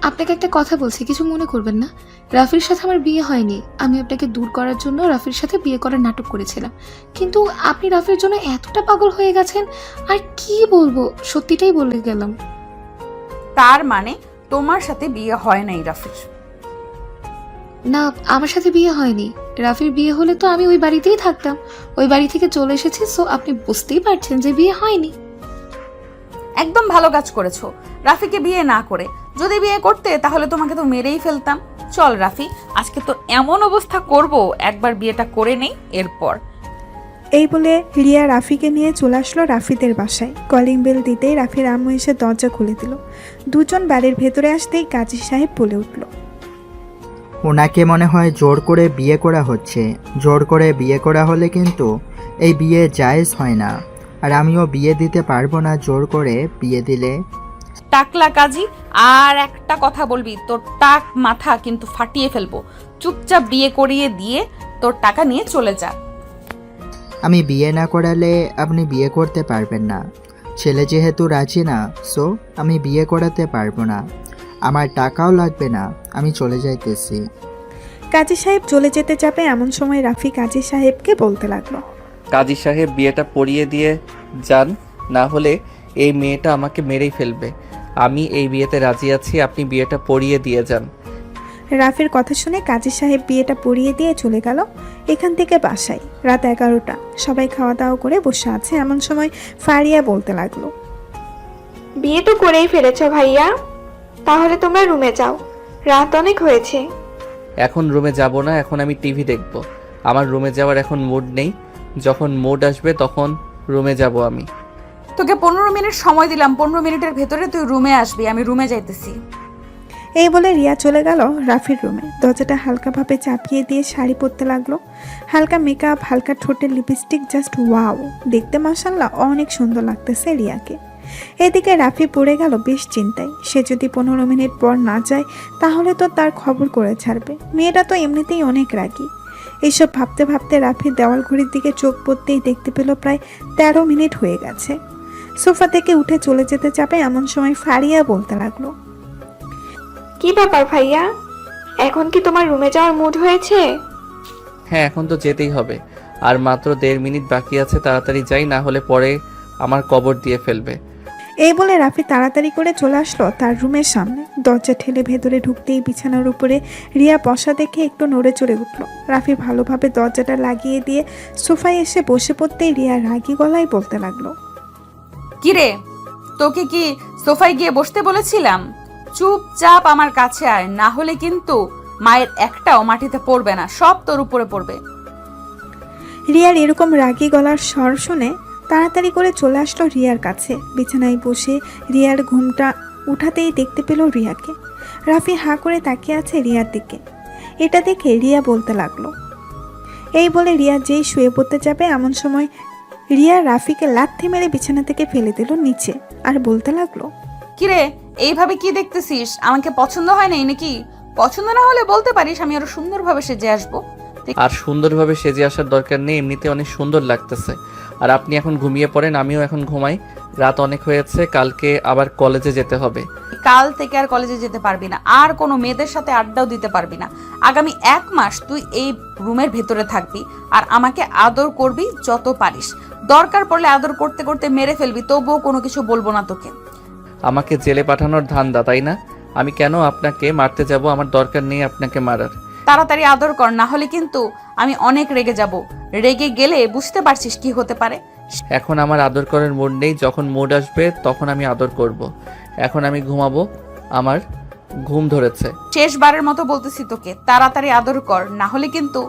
আপনাকে একটা কথা বলছি, কিছু মনে করবেন না। রাফির সাথে আমার বিয়ে হয়নি। আমি আপনাকে দূর করার জন্য রাফির সাথে বিয়ে করার নাটক করেছিলাম, কিন্তু আপনি রাফির জন্য এতটা পাগল হয়ে গেছেন, আর কি বলবো, সত্যিটাই বলে গেলাম। তার মানে তোমার সাথে বিয়ে হয় নাই রাফির? না, আমার সাথে বিয়ে হয়নি। রাফির বিয়ে হলে তো আমি ওই বাড়িতেই থাকতাম। ওই বাড়ি থেকে চলে এসেছি, সো আপনি বুঝতেই পারছেন যে বিয়ে হয়নি। একদম ভালো কাজ করেছো রাফিকে বিয়ে না করে। যদি বিয়ে করতে তাহলে তোমাকে তো মেরেই ফেলতাম। চল রাফি, আজকে তো এমন অবস্থা করব, একবার বিয়েটা করে নেই এরপর। এই বলে রিয়া রাফিকে নিয়ে চলে আসলো রাফিদের বাসায়। কলিং বেল দিতেই রাফির আম্মু এসে দরজা খুলে দিল। দুজন বাড়ির ভেতরে আসতেই কাজী সাহেব বলে উঠল, ওনাকে মনে হয় জোর করে বিয়ে করা হচ্ছে। জোর করে বিয়ে করা হলে কিন্তু এই বিয়ে জায়েজ হয় না, আর আমিও বিয়ে দিতে পারবো না জোর করে বিয়ে দিলে। টাকলা কাজী, আর একটা কথা বলবি তোর টাক মাথা কিন্তু ফাটিয়ে ফেলবো। চুপচাপ বিয়ে করিয়ে দিয়ে তোর টাকা নিয়ে চলে যা। আমি বিয়ে না করালে আপনি বিয়ে করতে পারবেন না। ছেলে যেহেতু রাজি না, সো আমি বিয়ে করাতে পারবো না। আমার টাকাও লাগবে না, আমি চলে যাইতেছি। কাজী সাহেব চলে যেতে যাবে এমন সময় রাফি কাজী সাহেবকে বলতে লাগলো, কাজী সাহেব বিয়েটা পড়িয়ে দিয়ে যান, না হলে এই মেয়েটা আমাকে মেরেই ফেলবে। আমি এই বিয়েতে রাজি আছি, আপনি বিয়েটা পড়িয়ে দিয়ে যান। রাফির কথা শুনে কাজী সাহেব বিয়েটা পড়িয়ে দিয়ে চলে গেল এখান থেকে বাসায়। রাত 11টা, সবাই খাওয়া দাওয়া করে বসে আছে এমন সময় ফারিয়া বলতে লাগলো, বিয়ে তো করেই ফেলেছো ভাইয়া, তাহলে তোমরা রুমে যাও, রাত অনেক হয়েছে। এখন রুমে যাব না, এখন আমি টিভি দেখব। আমার রুমে যাওয়ার এখন মুড নেই। যখন মুড আসবে তখন রুমে যাব আমি। তোকে 15 মিনিট সময় দিলাম, 15 মিনিটের ভেতরে তুই রুমে আসবি। আমি রুমে যাইতেছি। এই বলে রিয়া চলে গেল রাফির রুমে। দরজাটা হালকাভাবে চাপিয়ে দিয়ে শাড়ি পরতে লাগলো। হালকা মেকআপ, হালকা ঠোঁটের লিপস্টিক, জাস্ট ওয়াও! দেখতে মাশাআল্লাহ অনেক সুন্দর লাগতেছে রিয়াকে। এদিকে রাফি পড়ে গেল বেশ চিন্তায়। সে যদি 15 মিনিট পর না যায় তাহলে তো তার খবর করে ছাড়বে। মেয়েটা তো এমনিতেই অনেক রাগী। এইসব ভাবতে ভাবতে রাফি দেওয়াল ঘড়ির দিকে চোখ পড়তেই দেখতে পেল প্রায় 13 মিনিট হয়ে গেছে। সোফা থেকে উঠে চলে যেতে যাবে এমন সময় ফারিয়া বলতে লাগলো, কি ব্যাপার ভাইয়া, এখন কি তোমার রুমে যাওয়ার মুড হয়েছে? হ্যাঁ, এখন তো যেতেই হবে। আর মাত্র 1.5 মিনিট বাকি আছে, তাড়াতাড়ি যাই, না হলে পরে আমার কবর দিয়ে ফেলবে। এই বলে রাফি তাড়াতাড়ি করে চলে আসলো তার রুমের সামনে। দরজা ঠেলে ভেতরে ঢুকতেই বিছানার উপরে রিয়া বসা দেখে একটু নড়ে চড়ে উঠল। রাফি ভালোভাবে দরজাটা লাগিয়ে দিয়ে সোফায় এসে বসে পড়তেই রিয়া রাগী গলায় বলতে লাগলো, কিরে, তোকে কি সোফায় গিয়ে বসতে বলেছিলাম? চুপচাপ আমার কাছে আয়, না হলে কিন্তু মায়ের একটাও মাটিতে পড়বে না, সব তোর উপরে পড়বে। রিয়ার এরকম রাগী গলার স্বর শুনে তাড়াতাড়ি করে চলে আসলো রিয়ার কাছে। বিছানায় বসে রিয়ার ঘুমটা উঠাতেই দেখতে পেল রিয়াকে। রাফি হাঁ করে তাকিয়ে আছে রিয়ার দিকে। এটা দেখে রিয়া বলতে লাগলো। এই বলে রিয়া যেই শুয়ে পড়তে যাবে এমন সময় রিয়া রাফিকে লাথি মেরে বিছানা থেকে ফেলে দিল নিচে আর বলতে লাগলো, কিরে, এইভাবে কি দেখতেছিস? আমাকে পছন্দ হয় নাই নাকি? পছন্দ না হলে বলতে পারিস, আমি আরো সুন্দরভাবে সেজে আসবো। আর সুন্দরভাবে সেজে আসার দরকার নেই, এমনিতে অনেক সুন্দর লাগতেছে। আর আপনি এখন ঘুমিয়ে পড়েন, আমিও এখন ঘুমাই। রাত অনেক হয়েছে, কালকে আবার কলেজে যেতে হবে। কাল থেকে আর কলেজে যেতে পারবি না, আর কোনো মেয়েদের সাথে আড্ডাও দিতে পারবি না। আগামী 1 মাস তুই এই রুমের ভেতরে থাকবি আর আমাকে আদর করবি যত পারিস। দরকার পড়লে আদর করতে করতে মেরে ফেলবি, তবুও কোনো কিছু বলবো না তোকে। আমাকে জেলে পাঠানোর ধান্দা, তাই না? আমি কেন আপনাকে মারতে যাব? আমার দরকার নেই আপনাকে মারার। তাড়াতাড়ি আদর কর, না হলে কিন্তু আমি অনেক রেগে যাব। রেগে গেলে বুঝতে পারছিস কি হতে পারে। এখন আমার আদর করার মুড নেই, যখন মুড আসবে তখন আমি আদর করব। এখন আমি ঘুমাবো, আমার ঘুম ধরেছে। শেষবারের মতো বলতেছি তোকে, তাড়াতাড়ি আদর কর, না হলে কিন্তু।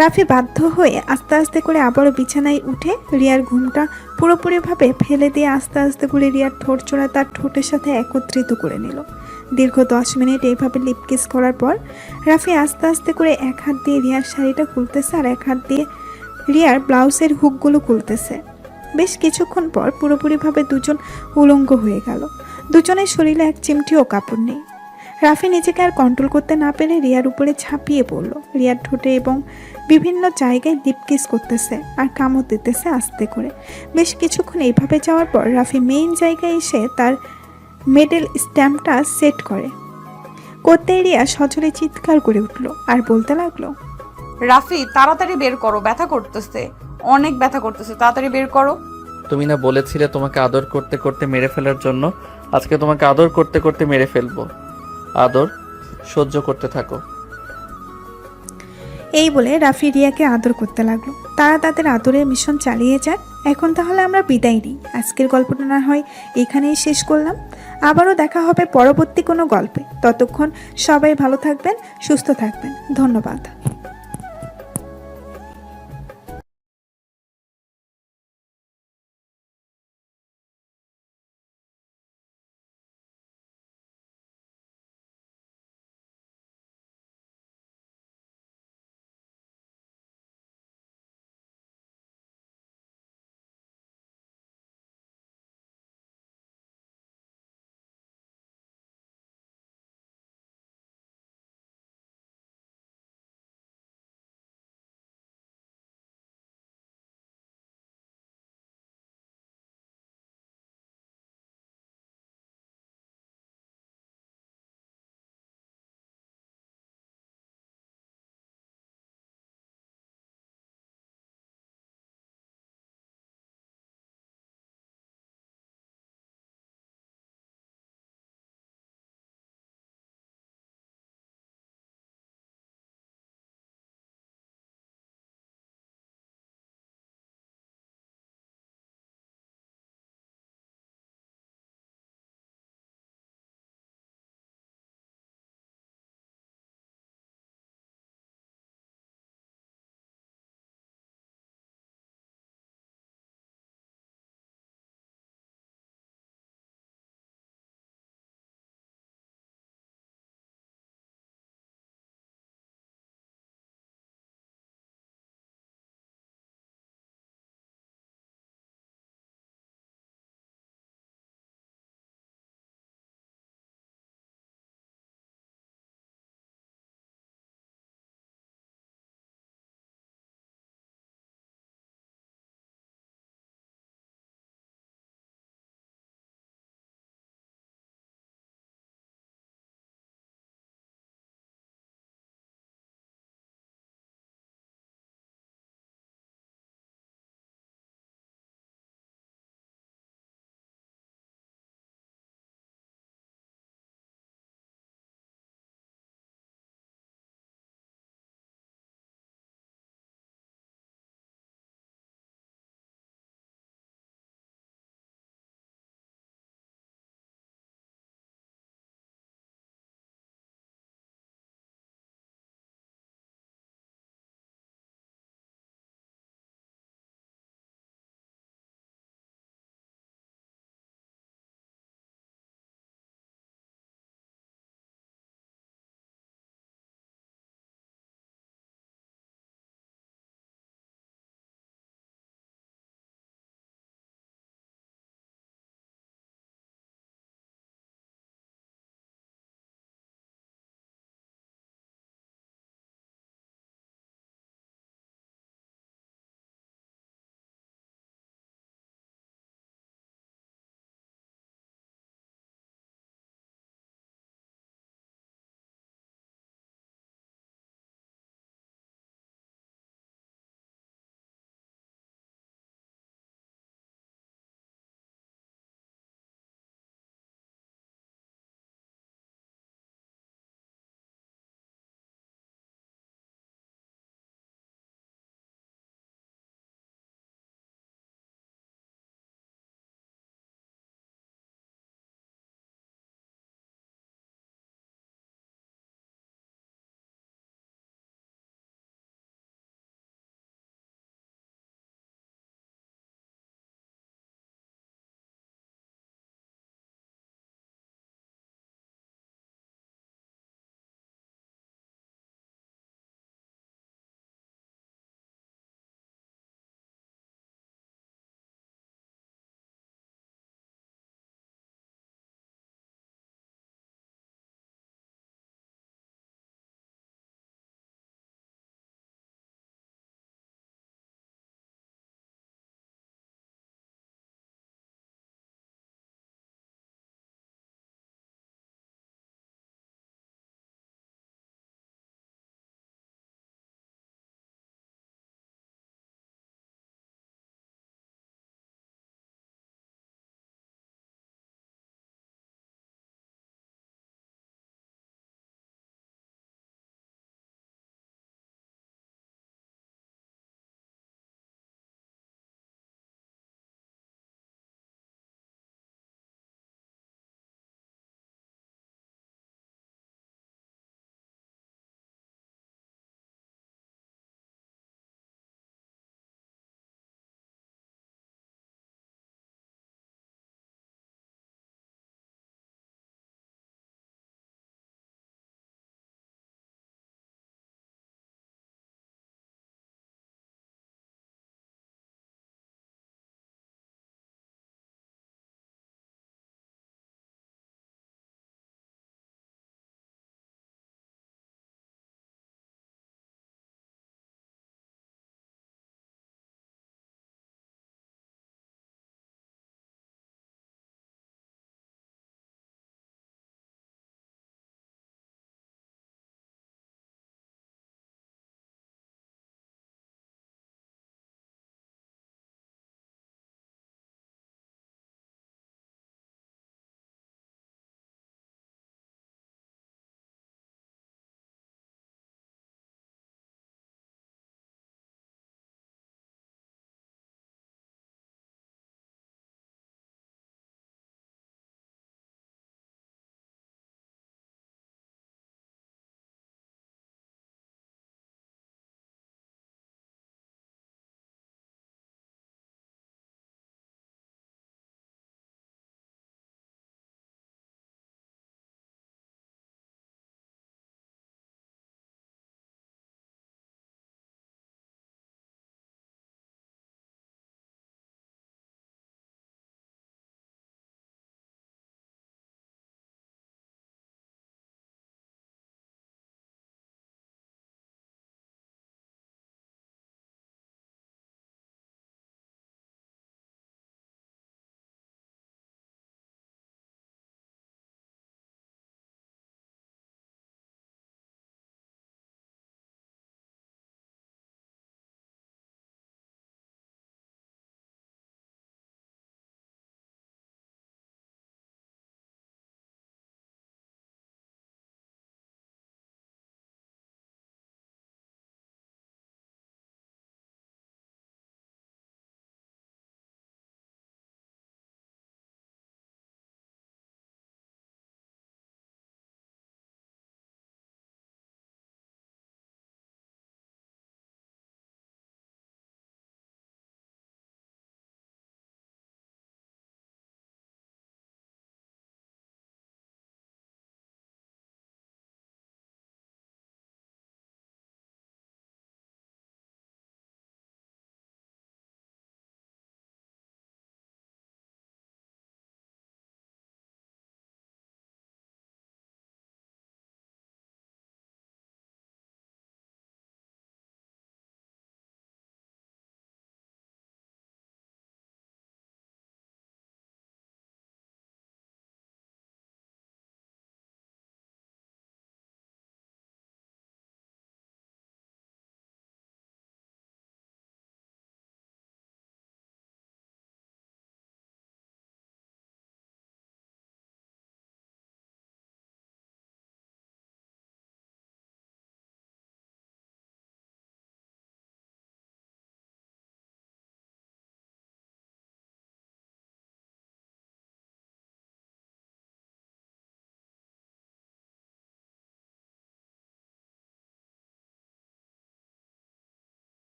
রাফি বাধ্য হয়ে আস্তে আস্তে করে আবারও বিছানায় উঠে রিয়ার ঘুমটা পুরোপুরিভাবে ফেলে দিয়ে আস্তে আস্তে করে রিয়ার ঠোঁট চোরা তার ঠোঁটের সাথে একত্রিত করে নিল। দীর্ঘ 10 মিনিট এইভাবে লিপকিস করার পর রাফি আস্তে আস্তে করে এক হাত দিয়ে রিয়ার শাড়িটা খুলতেছে আর এক হাত দিয়ে রিয়ার ব্লাউজের হুকগুলো খুলতেছে। বেশ কিছুক্ষণ পর পুরোপুরিভাবে দুজন উলঙ্গ হয়ে গেল। দুজনের শরীরে এক চিমটিও কাপড় নেই। রাফি নিজেকে আর কন্ট্রোল করতে না পেরে রিয়ার উপরে ঝাঁপিয়ে পড়ল। রিয়ার ঠোঁটে এবং বিভিন্ন জায়গায় লিপকিস করতেছে আর কামড় দিতেছে আস্তে করে। বেশ কিছুক্ষণ এইভাবে যাওয়ার পর রাফি মেইন জায়গায় এসে তার মেডেল স্ট্যাম্পটা সেট করতে রিয়া সজোরে চিৎকার করে উঠল আর বলতে লাগলো, রাফি তাড়াতাড়ি বের করো, ব্যথা করতেছে, অনেক ব্যথা করতেছে, তাড়াতাড়ি বের করো। তুমি না বলেছিলে তোমাকে আদর করতে করতে মেরে ফেলার জন্য? আজকে তোমাকে আদর করতে করতে মেরে ফেলবো। আদর সহ্য করতে থাকো। এই বলে রাফি রিয়াকে আদর করতে লাগলো। তারা তাদের আদরের মিশন চালিয়ে যাক। এখন তাহলে আমরা বিদায় নিই। আজকের গল্পটা না হয় এখানেই শেষ করলাম। আবারও দেখা হবে পরবর্তী কোনো গল্পে। ততক্ষণ সবাই ভালো থাকবেন, সুস্থ থাকবেন। ধন্যবাদ।